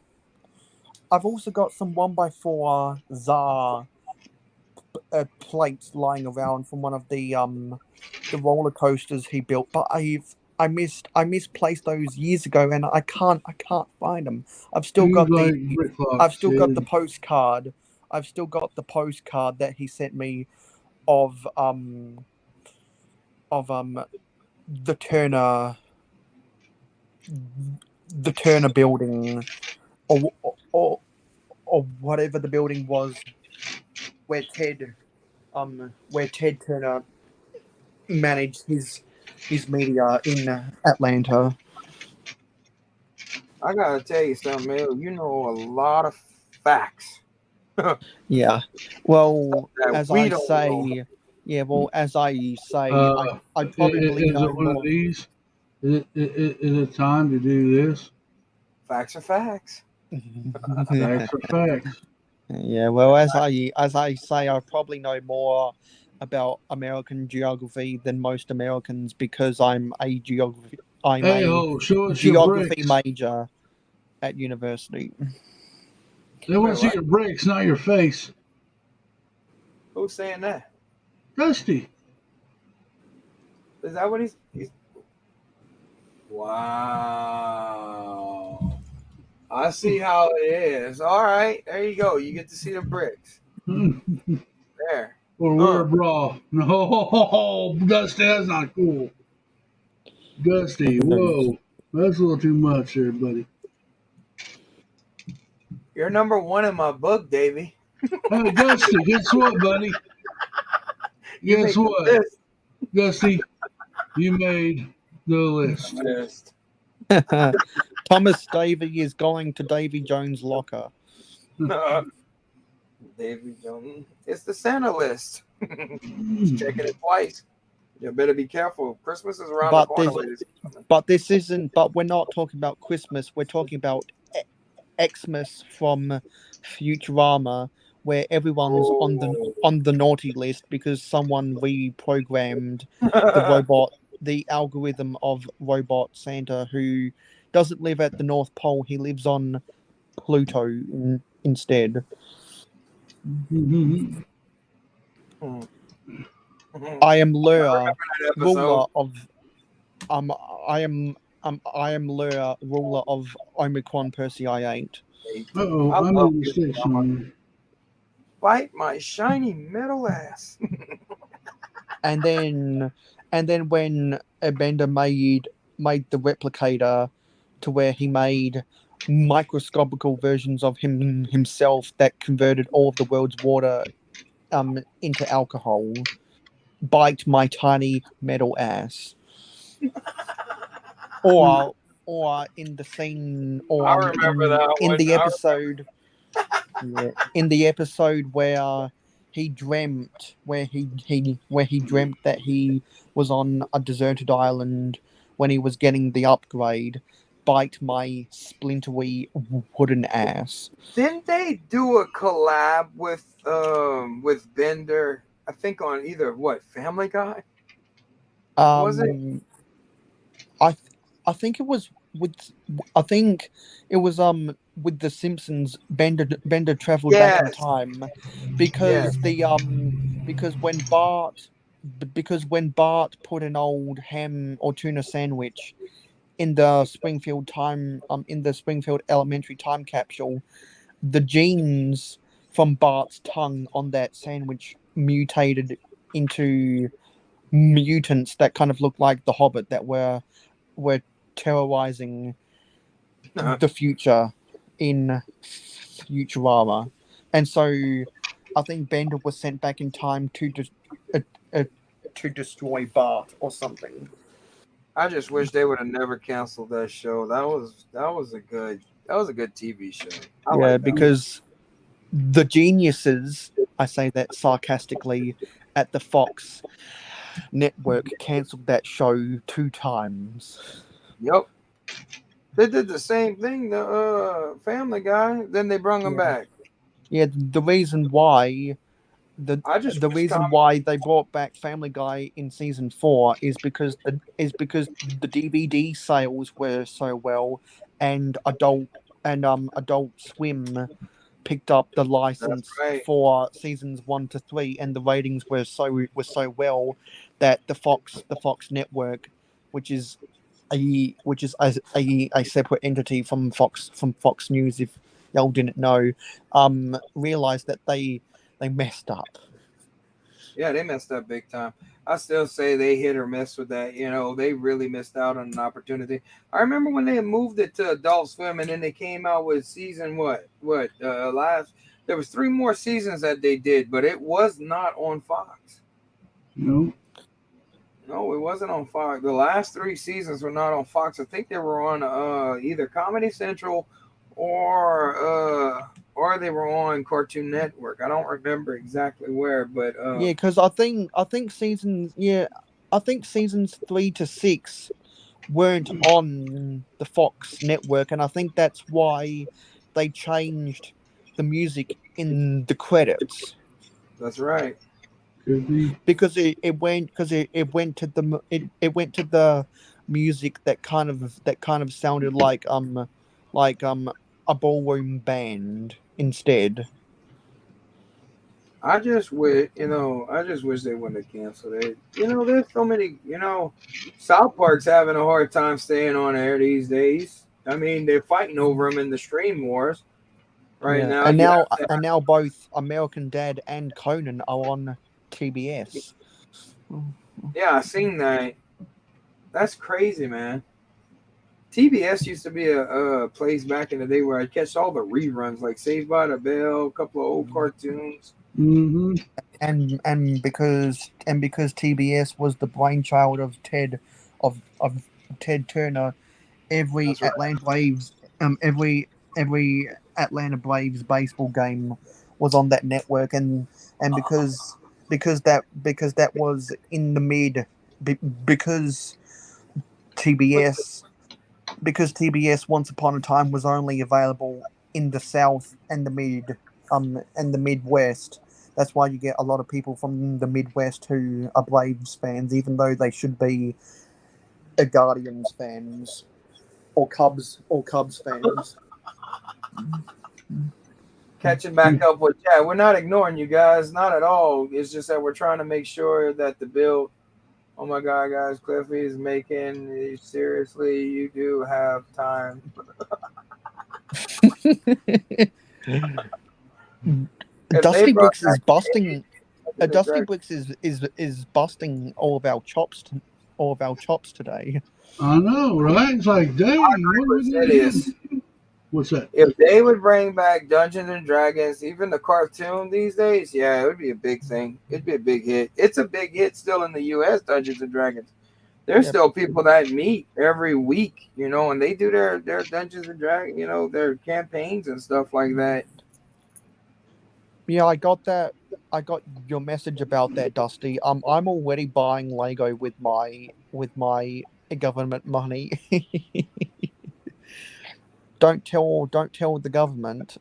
1x4 ZAR plates lying around from one of the roller coasters he built, but I misplaced those years ago, and I can't find them. I've still got the postcard. I've still got the postcard that he sent me of the Turner building, or whatever the building was where Ted Turner managed his media in Atlanta. I gotta tell you something, Mel. You know a lot of facts. Yeah. Well, That as we I don't say, know. I probably Is know it one more. of these? Is it time to do this? Facts are facts. Facts are facts. Yeah, well, as I say, I probably know more about American geography than most Americans because I'm a geography Show us your bricks. major at university. They want to see your bricks, not your face. Who's saying that? Dusty. Is that what he's... Wow. I see how it is. All right, there you go. You get to see the bricks. There. Or wear a bra. No, Dusty, that's not cool. Dusty, whoa. That's a little too much there, buddy. You're number 1 in my book, Davey. Hey, Dusty, guess what, buddy? Guess what? Dusty, you made the list. Thomas Davey is going to Davy Jones' locker. Davy Jones. It's the Santa list. Just checking it twice. You better be careful. Christmas is around the But corner, this, ladies and gentlemen. but this isn't. But we're not talking about Christmas. We're talking about Xmas from Futurama, where everyone's Oh. on the naughty list because someone reprogrammed the robot, the algorithm of robot Santa, who doesn't live at the North Pole. He lives on Pluto instead. Hmm. I am I Lura, remember that ruler episode. of um. I am Lura, ruler of Omicron Persei 8. Uh-oh, I I love made a mistake Futurama. somewhere. Bite my shiny metal ass. And then when Bender made the replicator to where he made microscopical versions of himself that converted all of the world's water into alcohol. Bite my tiny metal ass. Or in the scene or I remember that in one. the episode, yeah, in the episode where he dreamt that he was on a deserted island when he was getting the upgrade. Bite my splintery wooden ass. Didn't they do a collab with Bender? I think on either what Family Guy was it? Um, I th- I think it was with I think it was with the Simpsons. Bender traveled back in Yes, time yes. because because when Bart put an old ham or tuna sandwich in the Springfield Elementary time capsule, the genes from Bart's tongue on that sandwich mutated into mutants that kind of looked like the Hobbit that were terrorizing the future in Futurama, and so I think Bender was sent back in time uh, uh, to destroy Bart or something. I just wish they would have never canceled that show. That was a good TV show. I Yeah, like that one. because the geniuses, I say that sarcastically, at the Fox network cancelled that show 2 times. Yep, they did the same thing. The Family Guy. Then they brung him Yeah, back. yeah. I just The wish reason comic. why they brought back Family Guy in season 4 is because the DVD sales were so well, and Adult Swim picked up the That's license right. for seasons 1 to 3, and the ratings were so well that the Fox network, which is a separate entity from Fox News, if y'all didn't know, realized that they messed up. Yeah, they messed up big time. I still say they hit or miss with that. You know, they really missed out on an opportunity. I remember when they had moved it to Adult Swim, and then they came out with season last. There was 3 more seasons that they did, but it was not on Fox. You know, No, it wasn't on Fox. The last 3 seasons were not on Fox. I think they were on either Comedy Central or they were on Cartoon Network. I don't remember exactly where, but Yeah, because I think seasons 3 to 6 weren't on the Fox network, and I think that's why they changed the music in the credits that's right. could be. because it went to it went to the music that kind of sounded like a ballroom band instead. I just wish they wouldn't have canceled it. There's so many. South Park's having a hard time staying on air these days. I mean, they're fighting over them in the stream wars right Yeah, now. You have to and now both American Dad and Conan are on TBS. Yeah, I seen that. That's crazy, man. TBS used to be a place back in the day where I'd catch all the reruns, like Saved by the Bell, a couple of old cartoons. Mm-hmm. Because TBS was the brainchild of Ted Turner, every That's right. Atlanta Waves every Atlanta Braves baseball game was on that network, and because that was in the mid because TBS because TBS once upon a time was only available in the South and the Midwest. That's why you get a lot of people from the Midwest who are Braves fans, even though they should be a Guardians fans or Cubs fans. Catching back up with chat. We're not ignoring you guys, not at all. It's just that we're trying to make sure that the build. Oh my God, guys, Cliffy is making seriously. You do have time. Dusty Bricks is busting. Dusty Bricks is busting all of our chops. All of our chops today. I know, right? It's like, dang, what Serious. What's that? If they would bring back Dungeons and Dragons, even the cartoon these days, yeah, it would be a big thing. It'd be a big hit. It's a big hit still in the U.S. Dungeons and Dragons. There's still people that meet every week, and they do their Dungeons and Dragons, their campaigns and stuff like that. Yeah, I got that. I got your message about that, Dusty. I'm already buying Lego with my government money. Don't tell the government,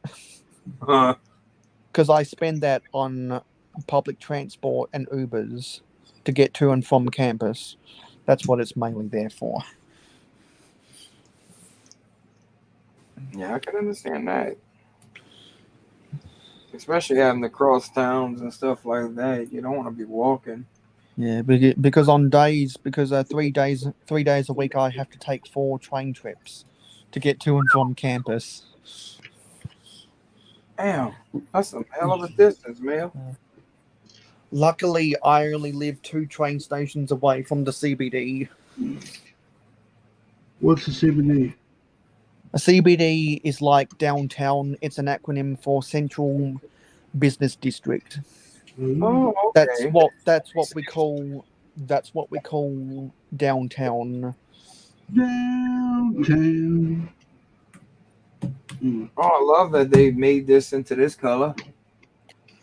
because I spend that on public transport and Ubers to get to and from campus. That's what it's mainly there for. Yeah, I can understand that. Especially having to cross towns and stuff like that. You don't want to be walking. Yeah, because 3 days a week I have to take 4 train trips to get to and from campus. Damn, that's a hell of a distance, man. Luckily, I only live 2 train stations away from the CBD. What's the CBD? A CBD is like downtown. It's an acronym for Central Business District. Oh, okay. That's what we call downtown. Downtown. Oh, I love that they made this into this color.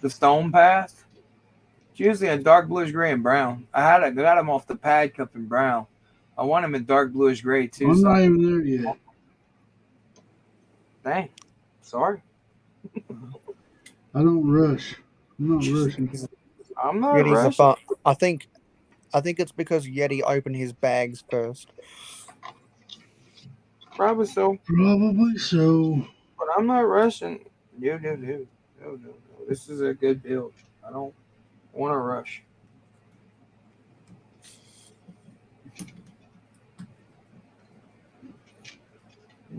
The Stone Path. It's usually a dark bluish gray and brown. I got him off the pad cup in brown. I want him in dark bluish gray too. I'm not even there yet. Dang. Sorry. I don't rush. I'm not rushing. I'm not Yeti's rushing. I think it's because Yeti opened his bags first. Probably so. Probably so. But I'm not rushing. No. This is a good build. I don't want to rush.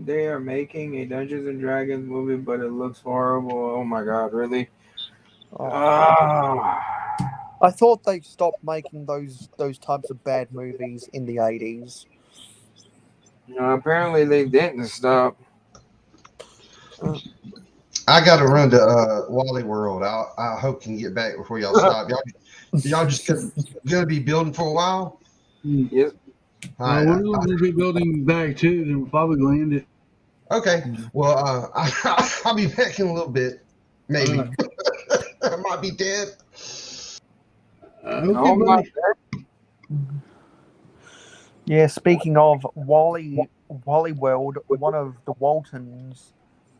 They are making a Dungeons and Dragons movie, but it looks horrible. Oh my God, really? I thought they stopped making those types of bad movies in the 80s. No, apparently they didn't stop. I got to run to Wally World. I hope can get back before y'all stop. Y'all just gonna be building for a while. Yes. All right, we're going to be building back too. Then we'll probably land it. Okay. Well, I'll be back in a little bit. Maybe. I might be dead. Okay, Yeah, speaking of Wally World, one of the Waltons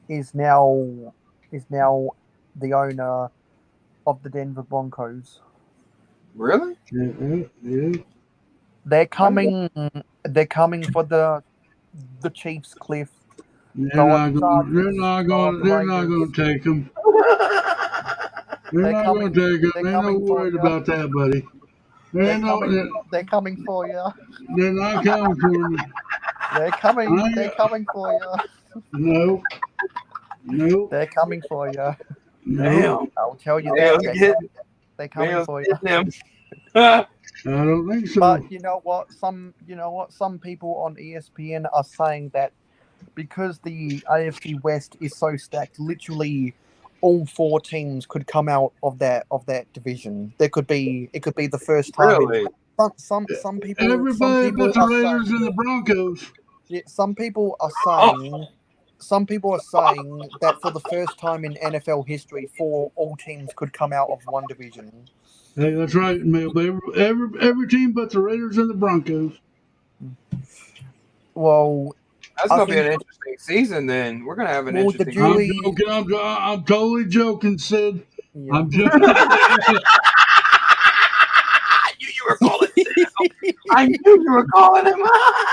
is now the owner of the Denver Broncos. Really? Yeah. They're coming for the Chiefs, Cliff. They're not going to take them. They're not going to take them. They're not worried about that, buddy. They're coming for you. They're not coming for me. They're coming for you. No. They're coming for you. No. I'll tell you that. They're coming for you. I don't think so. But you know what? Some people on ESPN are saying that because the AFC West is so stacked, literally all 4 teams could come out of that division. It could be the first time. Really? Some people. Everybody but the Raiders and the Broncos. Yeah, some people are saying some people are saying that for the first time in NFL history, all teams could come out of one division. Hey, that's right, Mail. Every team but the Raiders and the Broncos. Well, That's I gonna be an think interesting season. Then we're gonna have an well the interesting. I'm jury. joking. I'm totally joking, Sid. Yeah. I'm joking. I knew you were calling Sid out. I knew you were calling him out.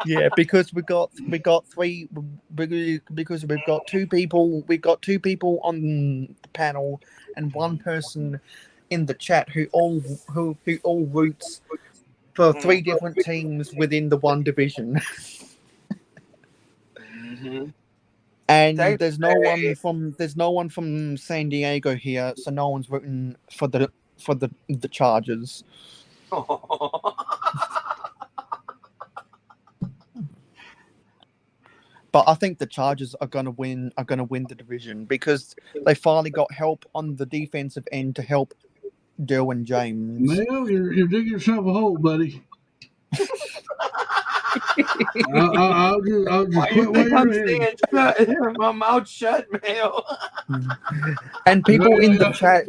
Yeah, because we got three because we've got two people on the panel and one person in the chat who all roots for three different teams within the one division. Mm-hmm. And Thanks, there's no one from San Diego here, so no one's rooting for the Chargers. But I think the Chargers are gonna win the division because they finally got help on the defensive end to help Derwin James. Mail, you're digging yourself a hole, buddy. I'll just Why you quit think while I'm you're ahead. staying my mouth shut, Mail? And people in the Yeah.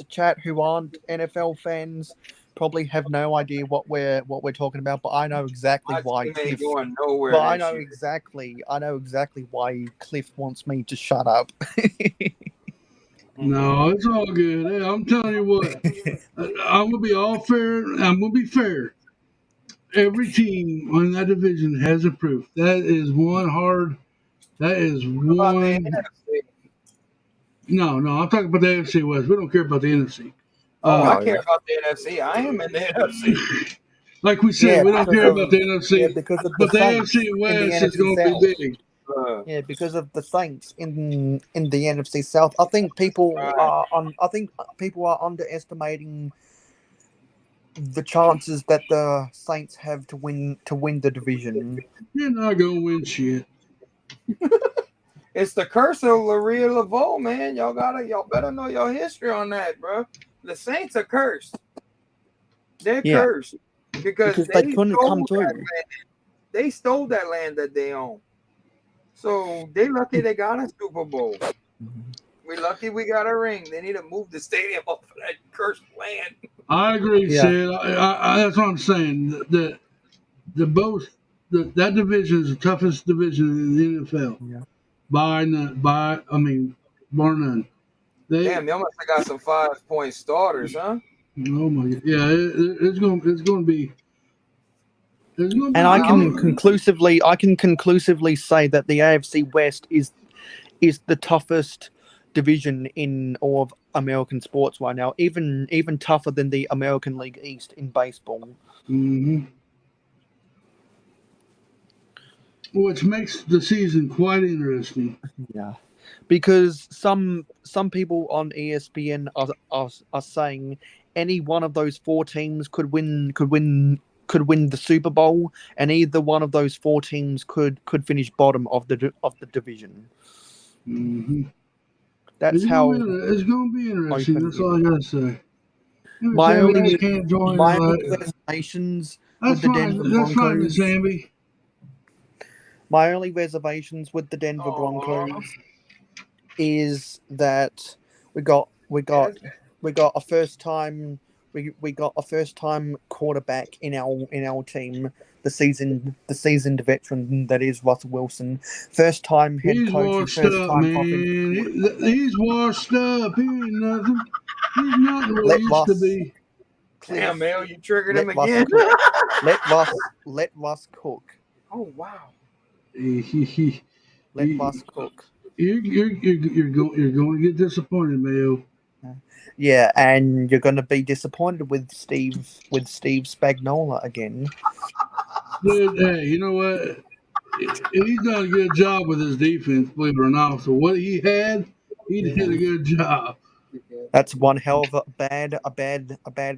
chat who aren't NFL fans probably have no idea what we're talking about, but I know exactly My why team ain't Cliff. going nowhere. But I this know year. exactly why Cliff wants me to shut up. No, it's all good. Hey, I'm telling you what, I'm gonna be all fair. I'm gonna be fair. Every team on that division has a proof. That is one hard. That is About the one. NFC. No, I'm talking about the AFC West. We don't care about the NFC. Oh, I No. care about the NFC. I am in the NFC. Like we said, Yeah, we don't because care of about the NFC, because of the but the Saints AFC in the West is NFC going to South. be big. Yeah, because of the Saints in the NFC South. I think people are underestimating the chances that the Saints have to win the division. You're not going to win shit. It's the curse of Laria Laveau, man. Y'all better know your history on that, bro. The Saints are cursed. They're Yeah. cursed because They couldn't come through. That land. They stole that land that they own. So they lucky they got a Super Bowl. We lucky we got a ring. They need to move the stadium off of that cursed land. I agree, Yeah. Sid. That's what I'm saying. That division is the toughest division in the NFL. Yeah. Bar none. Damn, y'all must have got some 5-point starters, huh? Oh my God! Yeah, it's going to be. And I can conclusively say that the AFC West is the toughest division in all of American sports right now, even tougher than the American League East in baseball. Mm-hmm. Which makes the season quite interesting. Yeah, because some people on ESPN are saying any one of those four teams could win the Super Bowl, and either one of those four teams could finish bottom of the division. Mm-hmm. That's how it's going to be interesting. That's all I gotta say. My only reservations with the Denver Broncos. My only reservations with the Denver Broncos is that we got a first time quarterback in our team, the seasoned veteran that is Russell Wilson. First time head coach. He's washed up, man. He's washed up. He ain't nothing. He's not what he used to be. Damn, man, you triggered him again. Let Russ cook. Oh wow. Let Russ cook. You're going to get disappointed, Mayo. Yeah, and you're going to be disappointed with Steve Spagnuolo again. Dude, hey, you know what? He's done a good job with his defense, believe it or not. So what he did a good job. That's one hell of a bad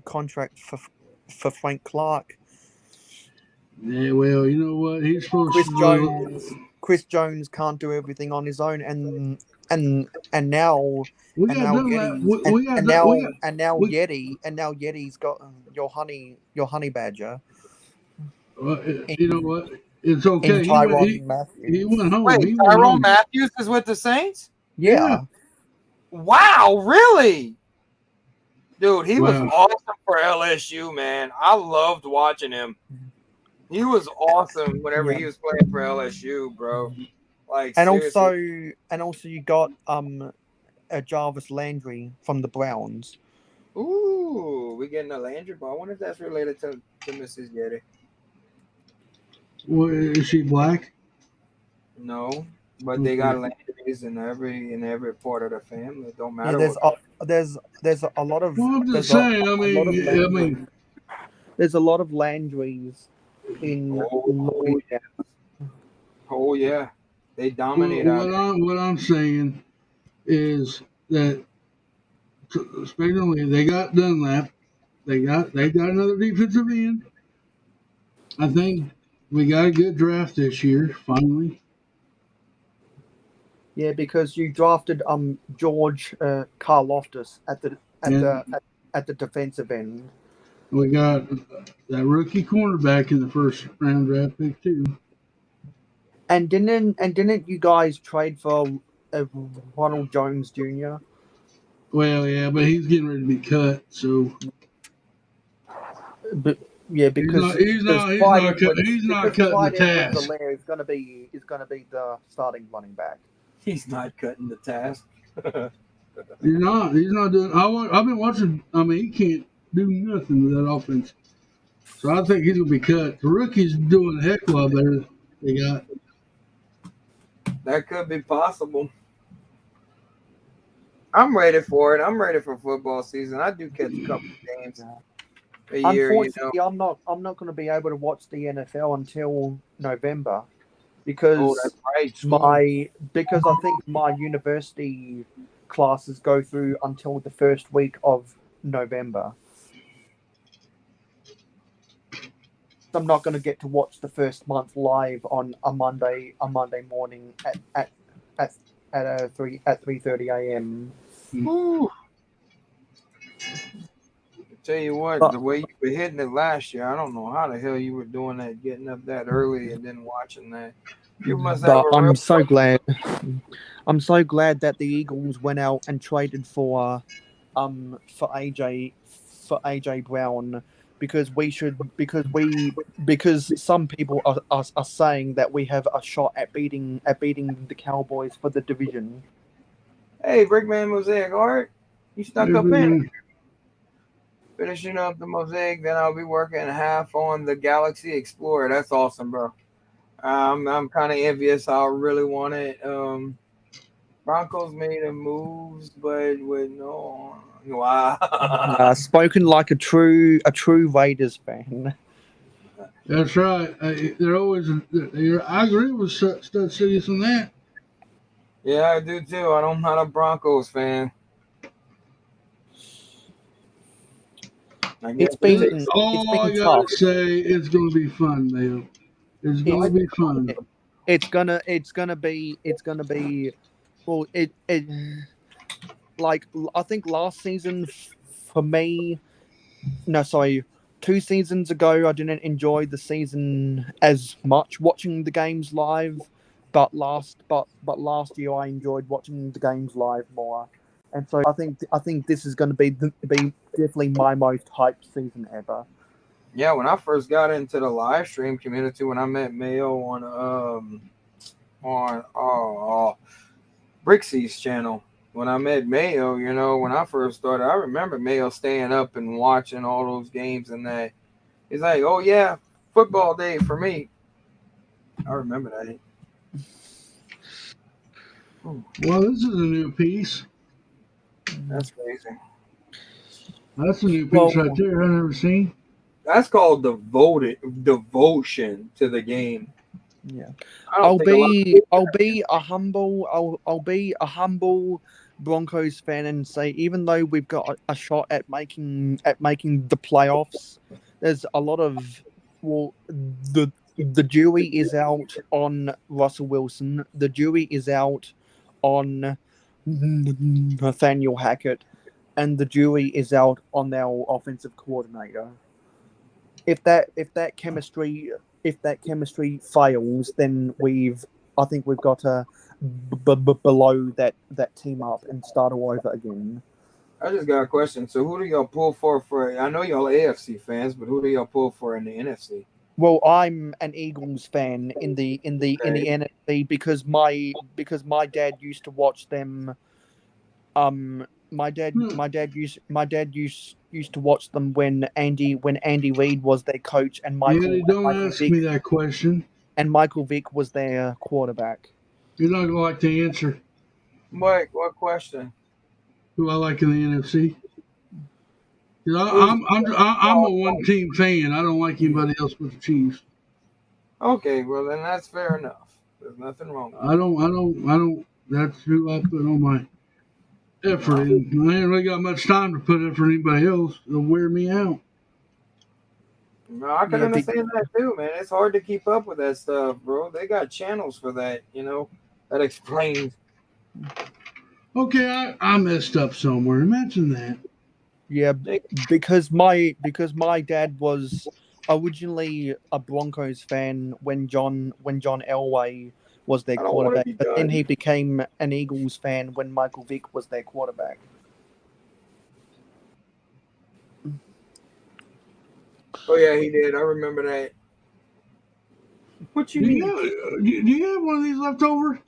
contract for Frank Clark. Yeah, well, you know what? He's supposed Chris Jones can't do everything on his own, and now Yeti's got your honey badger. You know what? It's in okay. Tyron He Matthews. went home. Wait, He went Tyrone home. Matthews is with the Saints? Yeah. Wow, really? Dude, he was Wow. awesome for LSU, man. I loved watching him. He was awesome whenever Yeah. he was playing for LSU, bro. Like And seriously. also you got a Jarvis Landry from the Browns. Ooh, we getting a Landry ball. I wonder if that's related to Mrs. Yeti. Well, is she black? No, but they Okay. got Landrys in every part of the family. It don't Yeah, matter what color. there's a lot of Well, I'm there's just saying. a lot of I mean, there's a lot of Landrys in Oh, Louisiana. oh yeah, they dominate well, out there. what I'm saying is that, especially they got Dunlap. They got another defensive end. I think we got a good draft this year. Finally, Yeah, because you drafted George Karloftis and at the defensive end. we got that rookie cornerback in the first round draft pick too. And didn't you guys trade for Ronald Jones Jr.? Well, yeah, but he's getting ready to be cut, so But yeah, because he's not because cutting the Clyde task. Edwards-Helaire is gonna be the starting running back. He's not cutting the task. He's not doing. I've been watching. I mean, he can't do nothing with that offense. So I think he's gonna be cut. The rookie's doing a heck of a lot better. They got. That could be possible. I'm ready for it. I'm ready for football season. I do catch a couple games a year, Unfortunately, I'm not going to be able to watch the NFL until November Oh, because that's right. School. because I think my university classes go through until the first week of November. So I'm not going to get to watch the first month live on a Monday morning at 3:30 a.m. Whew. Tell you what, But the way you were hitting it last year, I don't know how the hell you were doing that, getting up that early and then watching that. You must have but a real. I'm so glad that the Eagles went out and traded for AJ Brown because because some people are saying that we have a shot at beating the Cowboys for the division. Hey, Brickman Mosaic Art, you stuck up in Everything. finishing up the Mosaic. Then I'll be working half on the Galaxy Explorer. That's awesome, bro. I'm kind of envious. I really want it. Broncos made a moves, but with no. Wow. Spoken like a true Raiders fan. That's right. They're always. I agree with Stud Cities on that. Yeah, I do too. I'm not a Broncos fan. I guess It's been All I gotta tough. say, it's gonna be fun, Mayo. It's gonna be fun. It's gonna be well. It like I think last season for me. No, sorry. 2 seasons ago, I didn't enjoy the season as much watching the games live, but last year I enjoyed watching the games live more, and so I think this is going to be definitely my most hyped season ever. Yeah, when I first got into the live stream community, when I met Mayo on Brixie's channel, when I met Mayo, when I first started, I remember Mayo staying up and watching all those games and that. He's like, "Oh yeah, football day for me." I remember that. Well, this is a new piece. That's crazy. That's a new piece Well, right there. I've never seen. That's called devotion to the game. yeah. I don't think a lot of people. I'll be a humble Broncos fan and say even though we've got a shot at making the playoffs, there's a lot of the jury is out on Russell Wilson. The jury is out on Nathaniel Hackett, and the jury is out on our offensive coordinator. If that chemistry if that chemistry fails, then I think we've got to below that team up and start all over again. I just got a question. So who do y'all pull for? I know y'all AFC fans, but who do y'all pull for in the NFC? Well, I'm an Eagles fan in the NFC because my dad used to watch them. My dad used to watch them when Andy Reid was their coach and Andy, don't ask me that question. Michael Vick was their quarterback. You're not gonna like the answer. What question? Who I like in the NFC? I'm a one team fan. I don't like anybody else but the Chiefs. Okay, well then that's fair enough. There's nothing wrong with I don't. That's who I put on my effort in. I ain't really got much time to put effort in anybody else. It'll wear me out. No, I can understand that too, man. It's hard to keep up with that stuff, bro. They got channels for that, that explains. Okay, I messed up somewhere. Imagine that. Yeah, because my dad was originally a Broncos fan when John Elway was their quarterback, but then he became an Eagles fan when Michael Vick was their quarterback. Oh yeah, he did. I remember that. What you mean? Do you have one of these left over?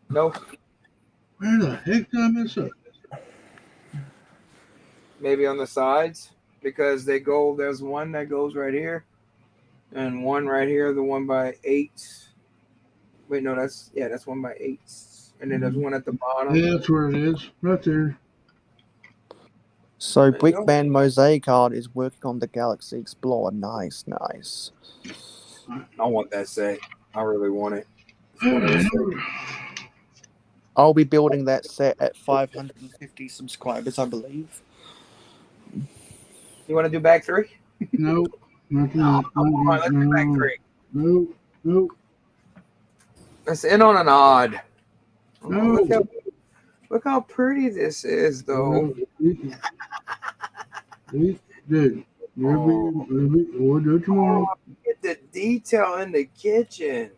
No. Where the heck did I mess up? Maybe on the sides, because there's one that goes right here and one right here, the 1x8. Wait, no, that's 1x8. And then there's one at the bottom. Yeah, that's where it is. Right there. So Brickman Mosaic Art is working on the Galaxy Explorer. Nice. I want that set. I really want it. I'll be building that set at 550 subscribers, I believe. You want to do back 3? No. Let's do back 3. No. Let's end on an odd. No. Look how pretty this is, though. Dude, we'll do it tomorrow. Get the detail in the kitchen.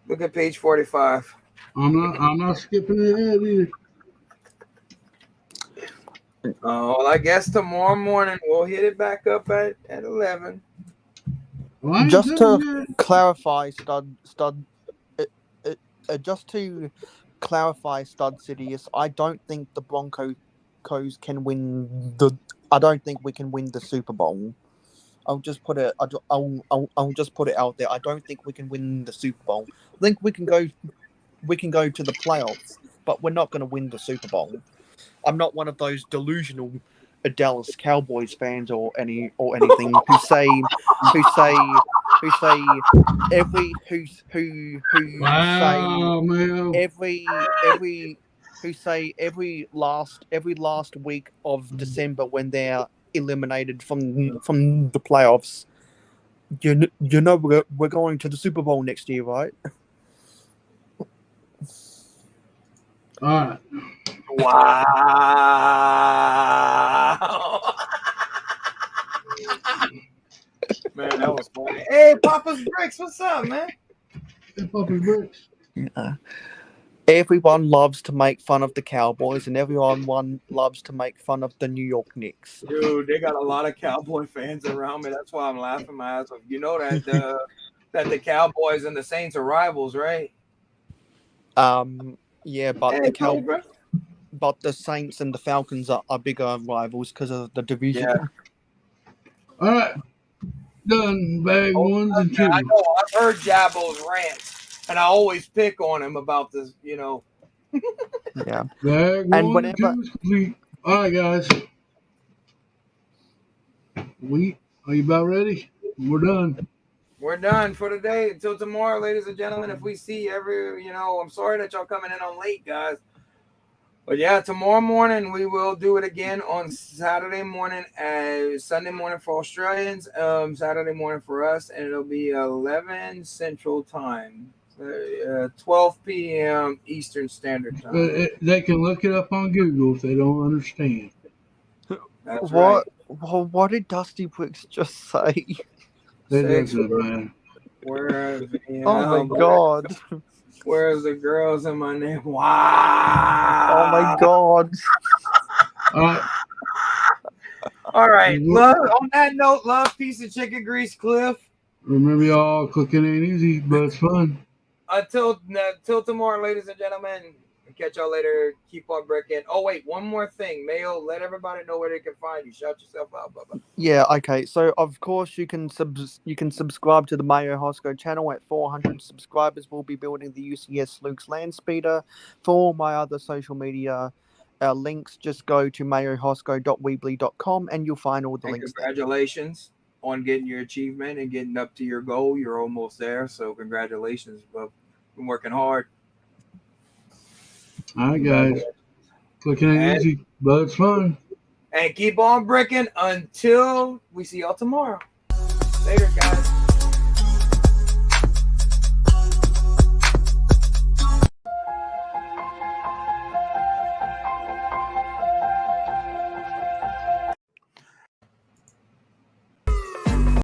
Look at page 45. I'm not skipping ahead either. Well, I guess tomorrow morning we'll hit it back up at 11. Well, just to clarify, Stud Sidious, I don't think the Broncos can win I don't think we can win the Super Bowl. I'll just put it out there. I don't think we can win the Super Bowl. I think we can go to the playoffs, but we're not going to win the Super Bowl. I'm not one of those delusional Dallas Cowboys fans or anything who say every last week of December when they're eliminated from the playoffs. You know we're going to the Super Bowl next year, right? All right. Wow. Man, that was funny. Hey, Papa's Bricks, what's up, man? Hey, Papa's Bricks. Yeah. Everyone loves to make fun of the Cowboys, and everyone loves to make fun of the New York Knicks. Dude, they got a lot of Cowboy fans around me. That's why I'm laughing my ass off. You know that the Cowboys and the Saints are rivals, right? Yeah, but but the Saints and the Falcons are bigger rivals because of the division. Yeah. All right. Done. Bag 1s and 2s. I know. I've heard Jabo's rants, and I always pick on him about this, Yeah. Bag 1 and 2 is complete. All right, guys. Are you about ready? We're done. We're done for today. Until tomorrow, ladies and gentlemen. If we see I'm sorry that y'all coming in on late, guys. But yeah, tomorrow morning we will do it again on Saturday morning, Sunday morning for Australians, Saturday morning for us, and it'll be 11 Central Time, 12 p.m. Eastern Standard Time. They can look it up on Google if they don't understand. That's right. What did Dusty Bricks just say? They Sex did good, work. man. Where's Oh my god. Where's the girls in my name? Wow. Oh my god. All right. Love. On that note, love, piece of chicken grease, Cliff. Remember, y'all, cooking ain't easy, but it's fun. Until tomorrow, ladies and gentlemen. Catch y'all later. Keep on breaking. Oh wait, one more thing. Mayo, let everybody know where they can find you. Shout yourself out, Bubba. Yeah, okay. So of course you can subscribe to the Mayo Hosco channel. At 400 subscribers, we'll be building the UCS Luke's land speeder. For all my other social media links, just go to mayohosco.weebly.com and you'll find all the And links congratulations on getting your achievement and getting up to your goal. You're almost there, so congratulations, Bub. Been working hard. All right, guys. Cooking ain't And- easy, but it's fun. And keep on breaking until we see y'all tomorrow. Later, guys.